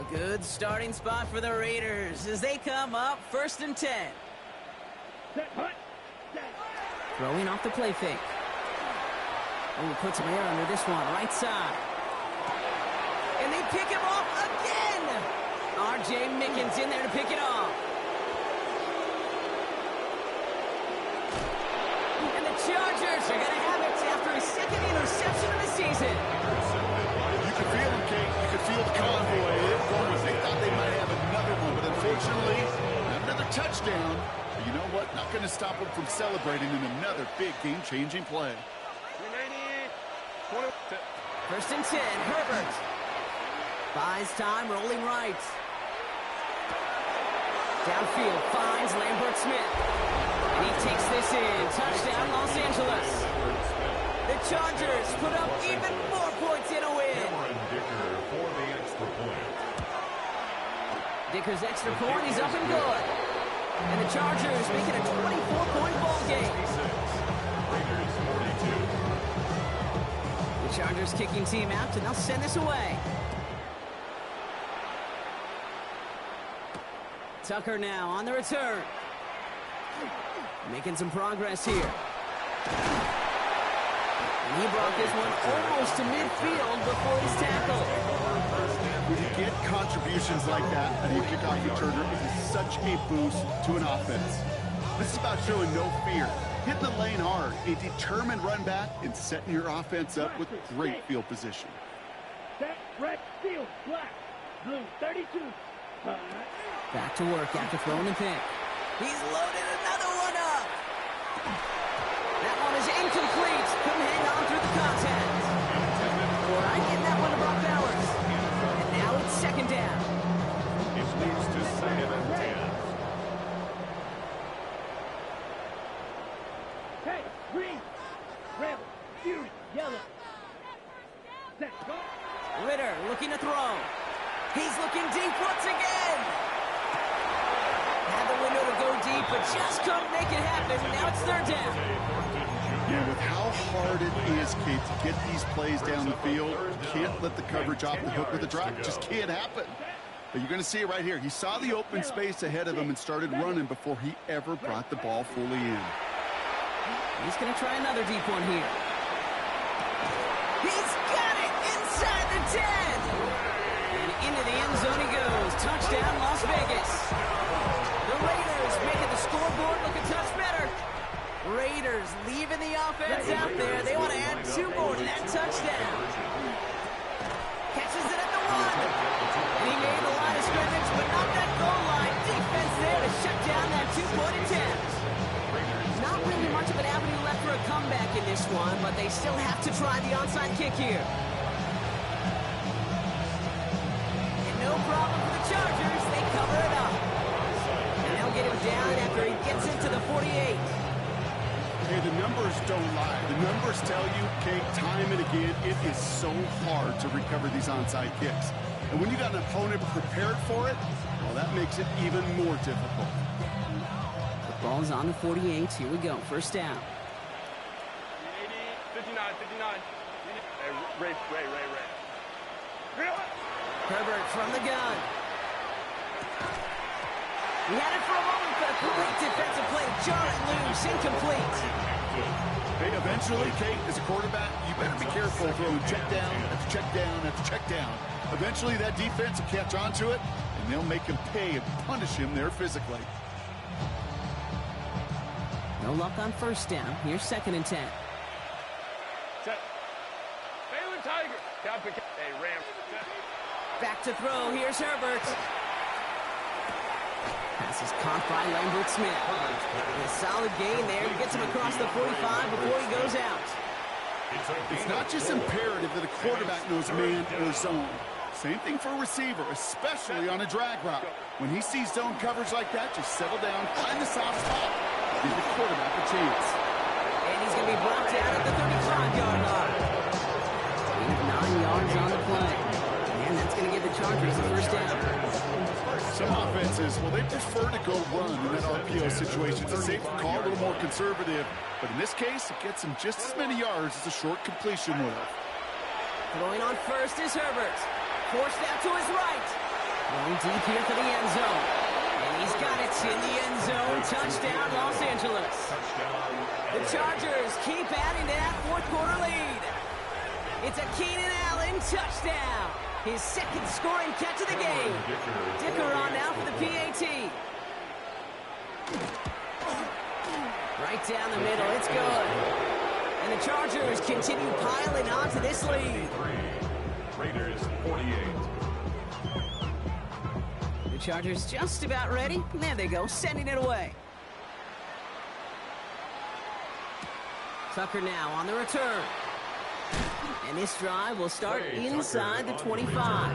A good starting spot for the Raiders as they come up 1st and 10. Throwing off the play fake. Oh, puts him air under this one, right side. And they pick him off again. R.J. Mickens in there to pick it off. And the Chargers are going to have it after his 2nd interception of the season. You can feel them, Kate. You can feel the convoy. They thought they might have another one, but unfortunately, another touchdown. But you know what? Not going to stop them from celebrating in another big game-changing play. 1st and 10, Herbert. Buys time, rolling right. Downfield, finds Lambert Smith. And he takes this in. Touchdown, Los Angeles. The Chargers put up even more points in a win. Dicker for the extra point. Dicker's extra point is up and good. And the Chargers make it a 24-point ball game. Raiders 42. The Chargers kicking team out, and they'll send this away. Tucker now on the return. Making some progress here. And he brought this one almost to midfield before he's tackled. When you get contributions like that and you kick off returner, it is such a boost to an offense. This is about showing no fear, hitting the lane hard, a determined run back, and setting your offense up with great field position. Set, red, field, black, blue, 32. Back to work after throwing the pick. He's loaded another one up. That one is incomplete. Couldn't hang on through the contact. All right, getting that one to Brock Bowers. And now it's 2nd down. It leads to 2nd and 10. Hey, green, red, fury, yellow. Set, go. Ritter looking to throw. He's looking deep once again. Had the window to go deep, but just couldn't make it happen. Now it's 3rd down. Yeah, with how hard it is, Kate, to get these plays down the field, you can't let the coverage off the hook with a drop. It just can't happen. But you're going to see it right here. He saw the open space ahead of him and started running before he ever brought the ball fully in. He's going to try another deep one here. He's got it inside the 10. And into the end zone he goes. Touchdown, Las Vegas. The Raiders making the scoreboard look a touch better. Raiders leaving the offense out there. They want to add 2 more to that touchdown. Catches it at the 1. And he made the line of scrimmage, but not that goal line. Defense there to shut down that 2-point attempt. Not really much of an avenue left for a comeback in this one, but they still have to try the onside kick here. And no problem for the Chargers. They cover it up. And they'll get him down after he gets into the 48. Hey, the numbers don't lie. The numbers tell you, Kate, time and again, it is so hard to recover these onside kicks. And when you got an opponent prepared for it, Well, that makes it even more difficult. The ball's on the 48. Here we go. First down. 59. Hey, Ray. Herbert from the gun. He had it for a moment, but a great defensive play. Jar it loose, incomplete. Hey, eventually, Kate, as a quarterback, you better be careful throwing check down after check down after check down. Eventually, that defense will catch on to it, and they'll make him pay and punish him there physically. No luck on first down. Here's 2nd and 10. Set. Baylor Tiger. Hey, Ram. Set. Back to throw. Here's Herbert. Pass is caught by Lambert Smith. A solid gain there. He gets him across the 45 before he goes out. It's not just imperative that a quarterback knows man or zone. Same thing for a receiver, especially on a drag route. When he sees zone coverage like that, just settle down, find the soft spot, give the quarterback a chance. And he's going to be brought down at the 35-yard line. 9 yards on the play. And that's going to give the Chargers the first down. Some offenses, well, they prefer to go run in that RPO situation. It's a safer call, a little more conservative. But in this case, it gets him just as many yards as a short completion would have. Throwing on first is Herbert. Forced out to his right. Going deep here for the end zone. And he's got it in the end zone. Touchdown, Los Angeles. The Chargers keep adding to that fourth quarter lead. It's a Keenan Allen touchdown. His 2nd scoring catch of the game. Dicker on now for the PAT. Right down the middle. It's good. And the Chargers continue piling on to this lead. Raiders 48. The Chargers just about ready. There they go, sending it away. Tucker now on the return. And this drive will start inside the 25.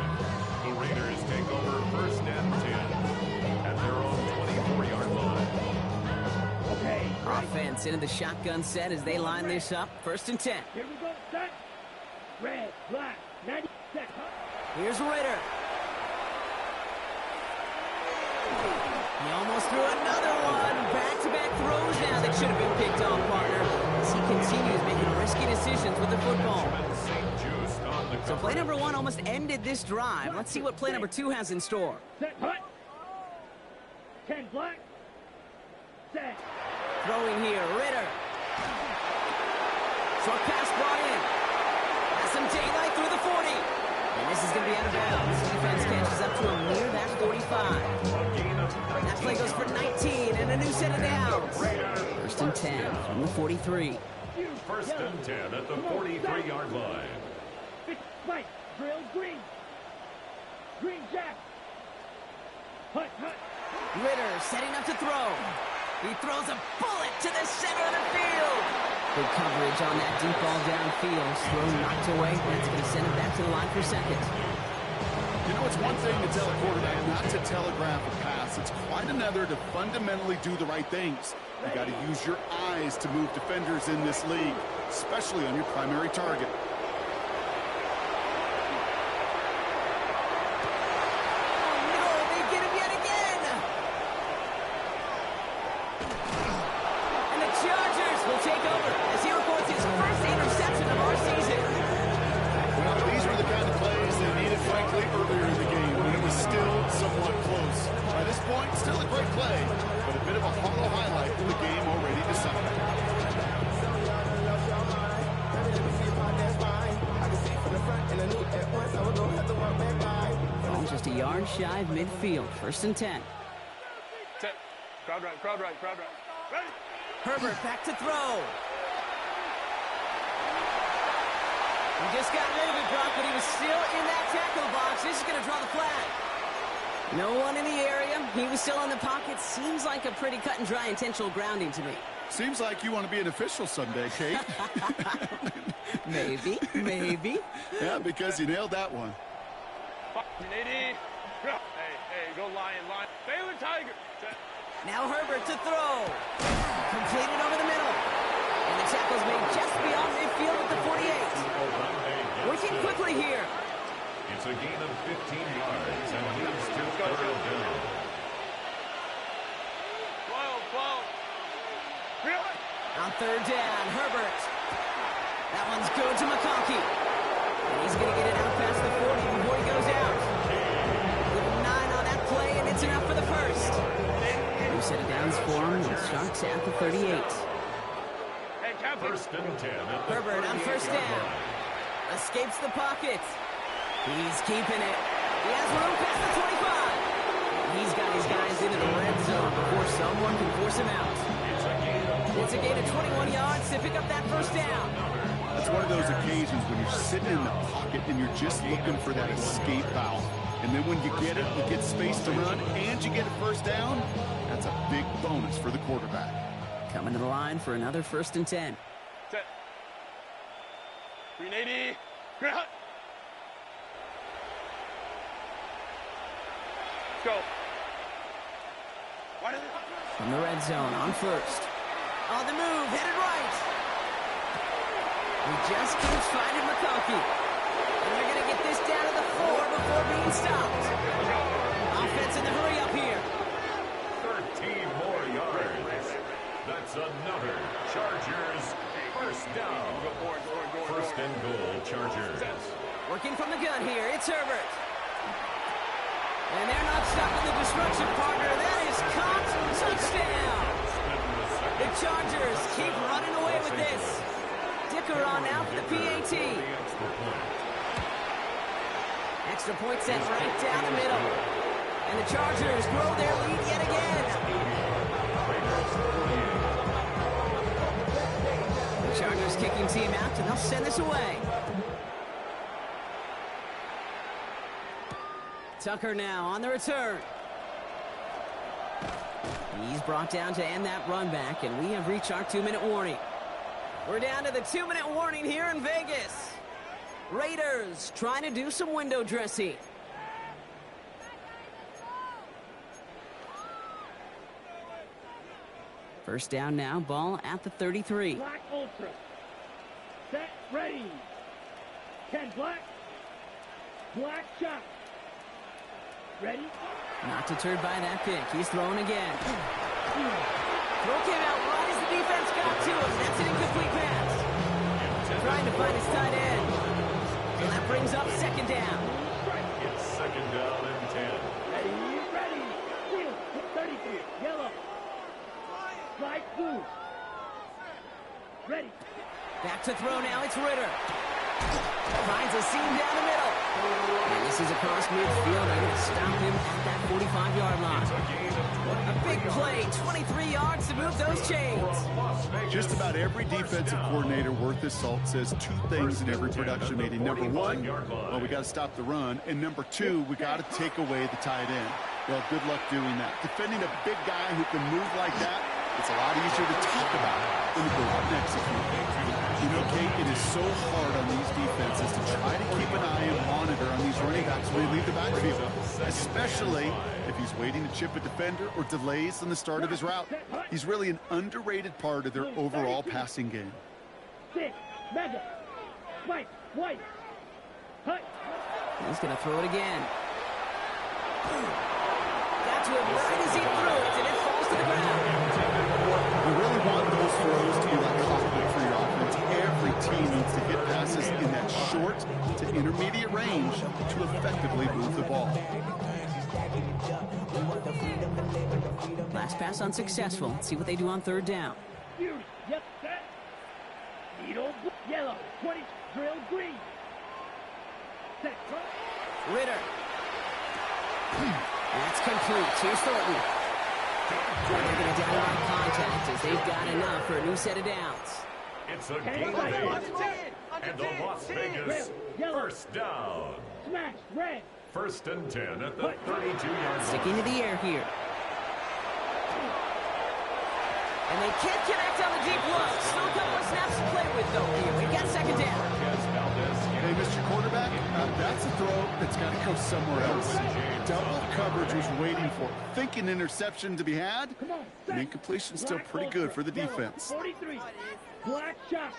The Raiders take over first and 10 at their own 24-yard line. Okay. Offense into the shotgun set as they line this up. 1st and 10. Here we go. Set. Red, black, 90 set. Here's Ritter. He almost threw another one. Back-to-back throws now that should have been picked off, partner. As he continues making risky decisions with the football. So play number 1 almost ended this drive. Let's see what play number 2 has in store. Set, hut. 10 black. Set. Throwing here, Ritter. Short pass brought in. Has some daylight through the 40. And this is going to be out of bounds. Defense catches up to him near that 45. That play goes for 19 and a new set of downs. 1st and 10 from the 43. 1st and 10 at the 43-yard line. White, drill, green. Green jack. Hut. Ritter setting up to throw. He throws a bullet to the center of the field. Good coverage on that deep ball downfield. Throw knocked away. That's going to send him back to the line for 2nd. You know, it's one thing to tell a quarterback not to telegraph a pass. It's quite another to fundamentally do the right things. You got to use your eyes to move defenders in this league, especially on your primary target. Still a great play, but a bit of a hollow highlight in the game already decided. Ball just a yard shy of midfield. 1st and 10. Set. Crowd right. Ready. Herbert back to throw. He just got rid of it, Brock, but he was still in that tackle box. This is going to draw the flag. No one in the area. He was still in the pocket. Seems like a pretty cut and dry intentional grounding to me. Seems like you want to be an official someday, Kate. Maybe. Yeah, because you nailed that one. 80. Hey, go Lion. Baylor Tiger. Set. Now Herbert to throw. Completed over the middle. And the tackle's made just beyond midfield at the 48. Working quickly here. It's a gain of 15 yards and leads to third down. On third down, Herbert. That one's good to McConkey. And he's going to get it out past the 40 before he goes out. With 9 on that play, and it's enough for the first. New set of downs for him, and Sharks at the 38. First and 10. Herbert on first down. Escapes the pocket. He's keeping it. He has room past the 25. He's got his guys into the red zone before someone can force him out. It's a gain of 21 yards to pick up that first down. That's one of those occasions when you're sitting in the pocket and you're just looking for that escape valve. And then when you get it, you get space to run, and you get a first down, that's a big bonus for the quarterback. Coming to the line for another first and 10. Set. 380. Ground. Go. From the red zone on first. On the move, headed right. He just keeps finding McConkey. And they're going to get this down to the 4 before being stopped. Offense in the hurry up here. 13 more yards. That's another Chargers first down. First and goal, Chargers. Working from the gun here, it's Herbert. And they're not stopping the destruction, partner. That is caught. Touchdown. The Chargers keep running away with this. Dicker on now for the PAT. Extra point set right down the middle. And the Chargers grow their lead yet again. The Chargers kicking team out, and they'll send this away. Tucker now on the return. He's brought down to end that run back, and we have reached our 2-minute warning. We're down to the 2-minute warning here in Vegas. Raiders trying to do some window dressing. First down now, ball at the 33. Black Ultra. Set, ready. Ken Black. Black shot. Ready? Not deterred by that pick. He's throwing again. Throw came out right as the defense got to him. That's an incomplete pass. Trying to find his tight end. And that brings up second down. It's second down and 10. Ready, ready. Field, 33. Yellow. Light blue. Ready. Back to throw now. It's Ritter. Finds a seam down the middle. And this is across midfield. They're going to stop him at that 45-yard line. A big play, 23 yards to move those chains. Just about every defensive coordinator worth his salt says two things in every production meeting. Number one, well, we got to stop the run. And number two, we got to take away the tight end. Well, good luck doing that. Defending a big guy who can move like that, it's a lot easier to talk about than to go out and execute. You know, Kate, it is so hard on these defenses to try to keep an eye and monitor on these running backs when they leave the backfield, especially if he's waiting to chip a defender or delays on the start of his route. He's really an underrated part of their overall passing game. 6, mega, Mike, White, Hut. He's going to throw it again. That's what right as he threw it, and it falls to the ground. You really want those throws to be like clockwork for your offense. Every team needs to hit passes in that short to intermediate range to effectively move the ball. Last pass unsuccessful. Let's see what they do on third down. Beauty, yep, set. Needle, yellow, 20, drill, green. Set, Ritter. That's complete. Here's Thornton. They're going to down on contact as they've got enough for a new set of downs. It's a game of 8. And the Las Vegas first down. Smash, red. First and 10 at the 32-yard line. Sticking to the air here. And they can't connect on the deep look. Still a couple of snaps to play with, though. Here, we got second down. Hey, Mr. Quarterback, that's a throw that's got to go somewhere else. Double coverage was waiting for. Thinking interception to be had. And incompletion still pretty good for the defense. 43. Black shot.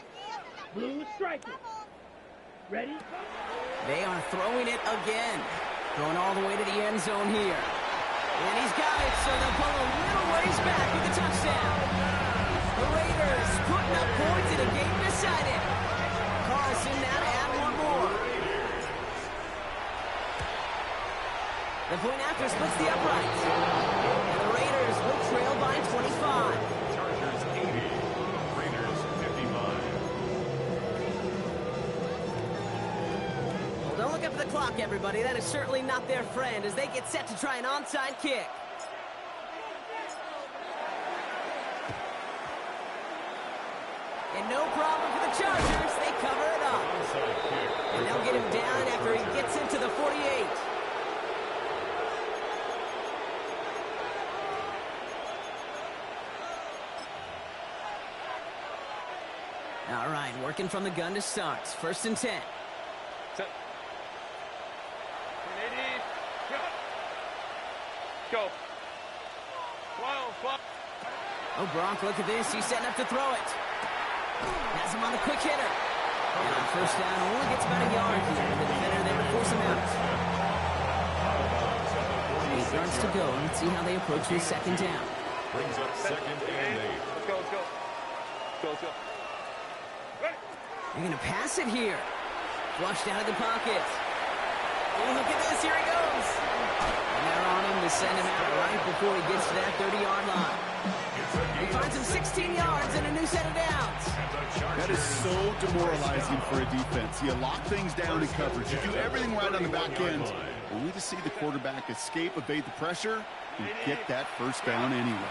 Blue striker. Ready? They are throwing it again. Going all the way to the end zone here. And he's got it, so they'll pull a little ways back with the touchdown. The Raiders putting up points in a game decided. Carson now to add one more. The point after splits the uprights. And the Raiders will trail by 25. Chargers 80, Raiders 55. Well, don't look up at the clock, everybody. That is certainly not their friend as they get set to try an onside kick. And no problem for the Chargers. They cover it up. Onside kick. And they'll get him down after he gets into the 48. All right, working from the gun to start. 1st and 10. Set. 180. Go. 12. Oh, Gronk, look at this. He's setting up to throw it. Has him on the quick hitter. And on 1st down, only gets about a yard here. The defender there to force him out. 8 yards to go. Let's see how they approach this 2nd down. Brings up 2nd and 8. Let's go. They're going to pass it here. Flushed out of the pocket. Oh, look at this. Here he goes. And they're on him to send him out right before he gets to that 30-yard line. He finds him 16 yards and a new set of downs. That is so demoralizing for a defense. You lock things down in coverage. You do everything right on the back end. Only to see the quarterback escape, evade the pressure, and get that 1st down anyway.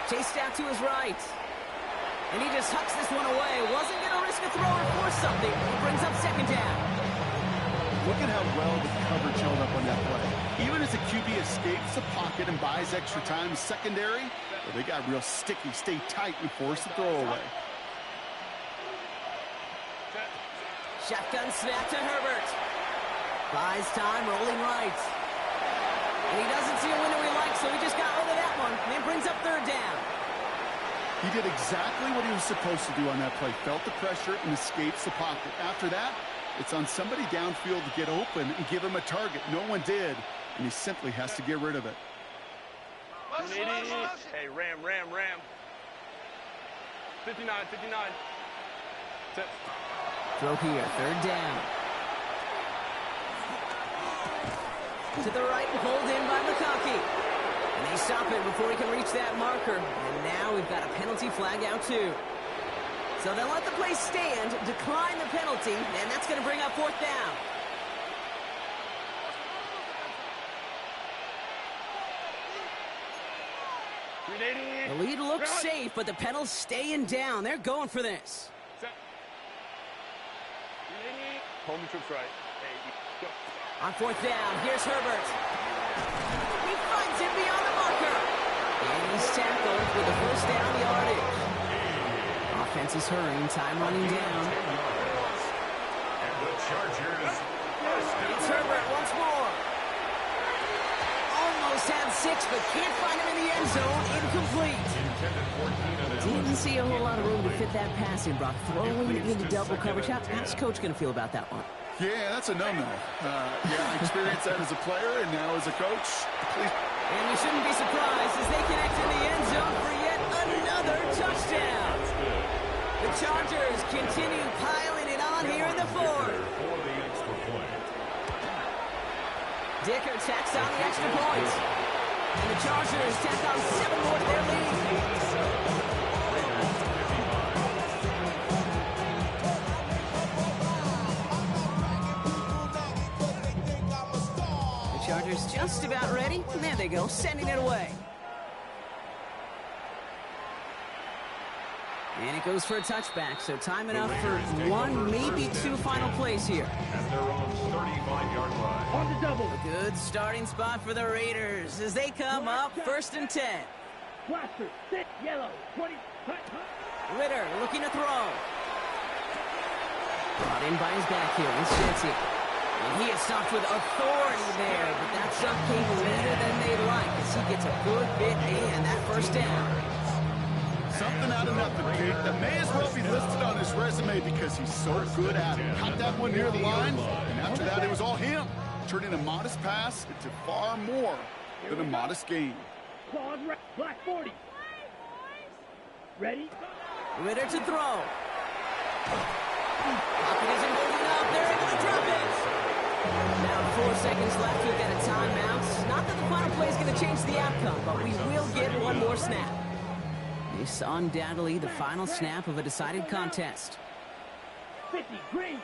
Chased out to his right. And he just hucks this one away. Wasn't going to risk a throw or force something. He brings up 2nd down. Look at how well the coverage held up on that play. Even as the QB escapes the pocket and buys extra time, secondary, well, they got real sticky, stay tight, and force the throw away. Shotgun snap to Herbert. Buys time, rolling right. And he doesn't see a window he likes, so he just got rid of that one. And it brings up 3rd down. He did exactly what he was supposed to do on that play. Felt the pressure and escapes the pocket. After that, it's on somebody downfield to get open and give him a target. No one did, and he simply has to get rid of it. Hey, ram. 59. Set. Throw here, 3rd down. To the right, pulled in by McConkey. And they stop it before he can reach that marker. And now we've got a penalty flag out too. So they'll let the play stand, decline the penalty, and that's going to bring up 4th down. The lead looks safe, but the Pedals staying down. They're going for this. Set. Home troops right. Hey, go. On 4th down, here's Herbert. He finds him beyond the marker. And he's tackled with the 1st down yardage. Offense is hurrying, time running down. And the Chargers. It's Herbert once more. Almost had 6, but can't find him in the end zone. Incomplete. Didn't see a whole lot of room to fit that pass in, Brock. Throwing into double coverage. How's Coach going to feel about that one? Yeah, that's a no-no. I experienced that as a player and now as a coach. Please. And you shouldn't be surprised as they connect in the end zone for yet another touchdown. The Chargers continue piling it on here in the 4th. For the extra point. Dicker tacks on the extra point. And the Chargers tack on 7 more to their lead. The Chargers just about ready. And there they go, sending it away. And it goes for a touchback, so time enough for 1, maybe 2 final plays here. At their own 35-yard line. On the double. A good starting spot for the Raiders as they come up 1st and 10. Blaster, sit, yellow, 20, Ritter looking to throw. Brought in by his back here, it's Jensen. And he is stopped with authority there, but that shot came later than they'd like as he gets a good bit and that 1st down. something out of nothing, Kate. That may as well be listed on his resume because he's so good at it. Caught that one near the line, and after that, it was all him. Turning a modest pass into far more than a modest gain. Claws right. Black 40. Ready? Ritter to throw. Pocket isn't moving up. They're able to drop it. Now 4 seconds left. We'll get a timeout. Not that the final play is going to change the outcome, but we will get one more snap. This undoubtedly the final snap of a decided contest. 50. Green.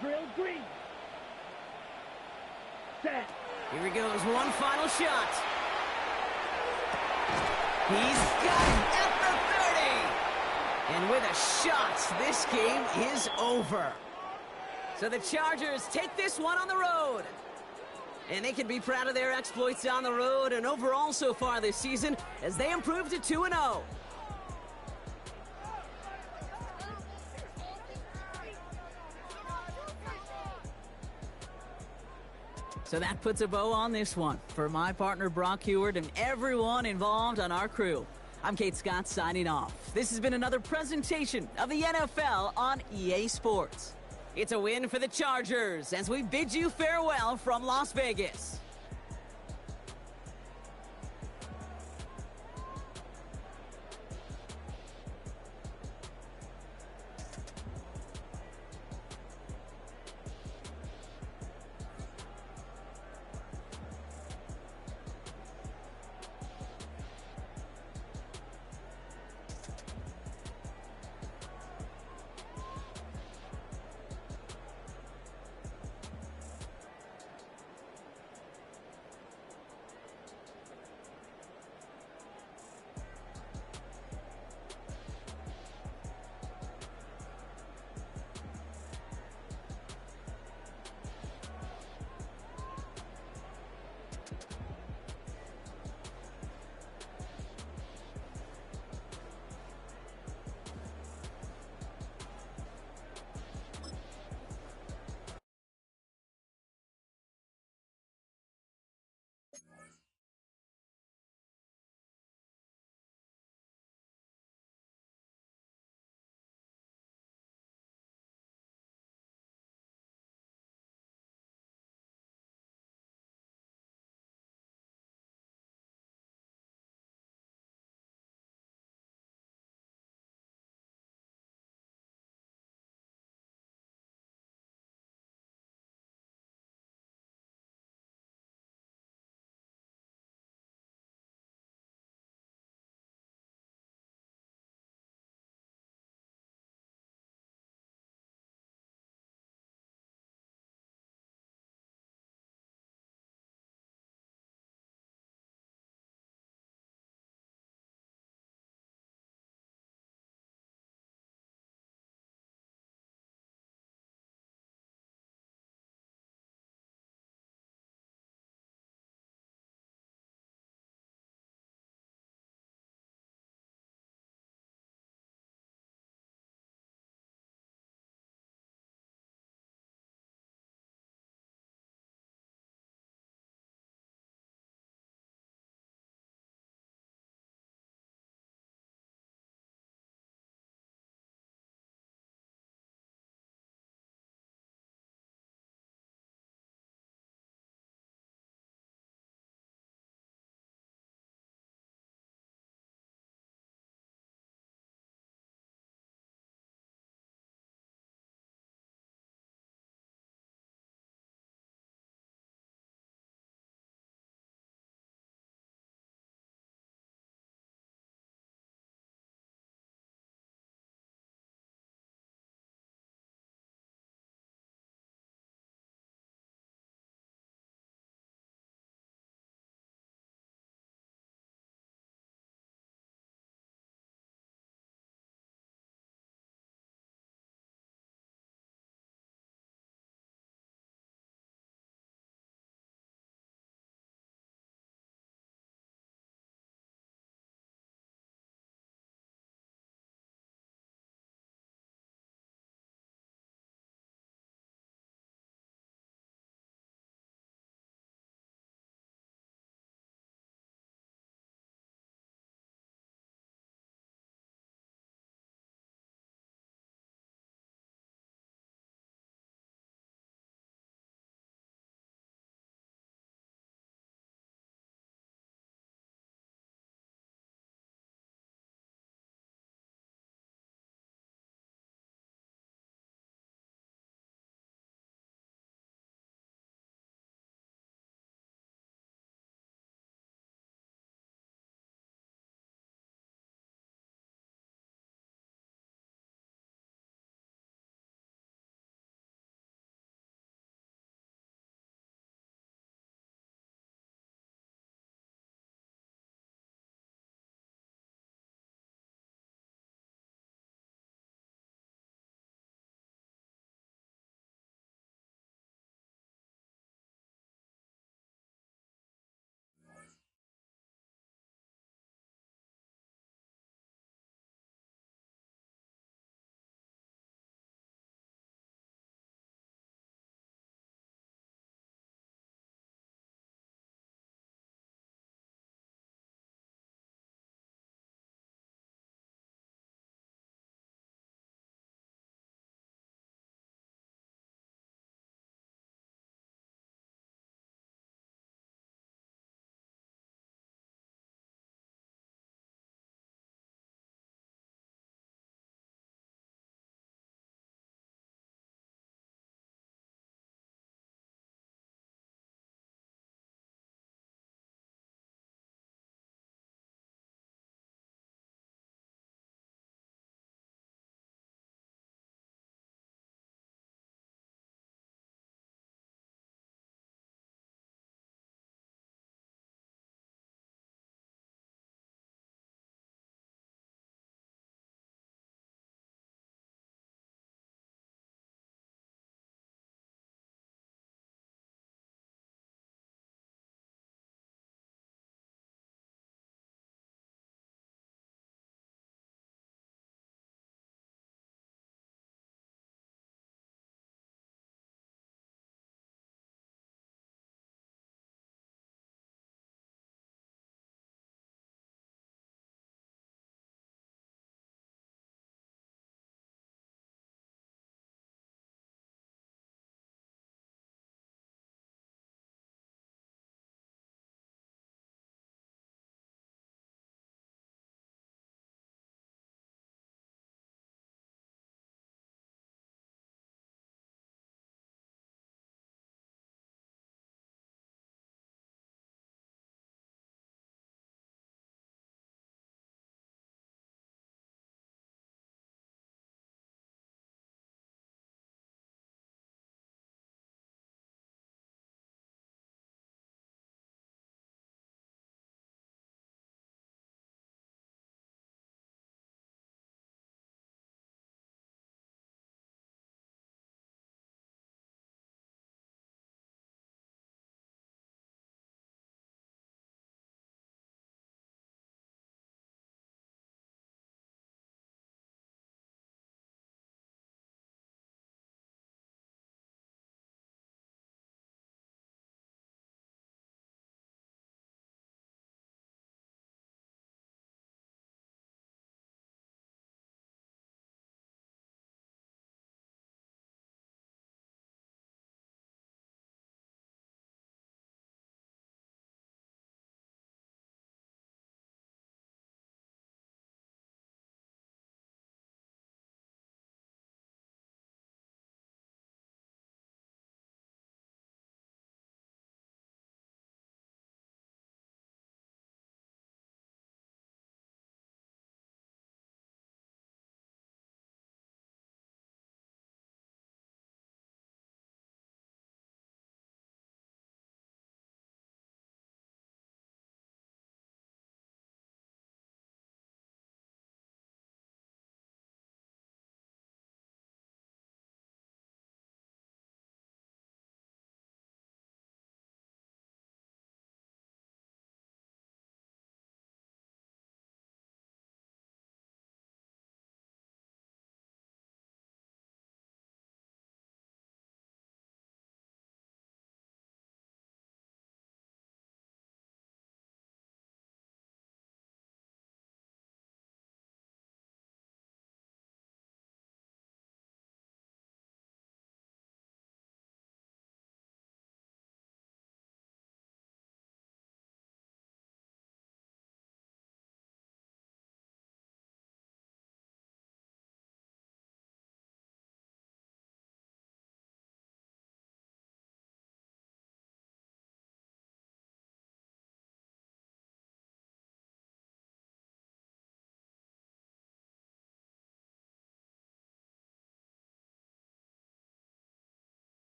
Drill green. Set. Here he goes. One final shot. He's got it at the 30. And with a shot, this game is over. So the Chargers take this one on the road. And they can be proud of their exploits on the road and overall so far this season as they improve to 2-0. So that puts a bow on this one. For my partner Brock Huard and everyone involved on our crew, I'm Kate Scott signing off. This has been another presentation of the NFL on EA Sports. It's a win for the Chargers as we bid you farewell from Las Vegas.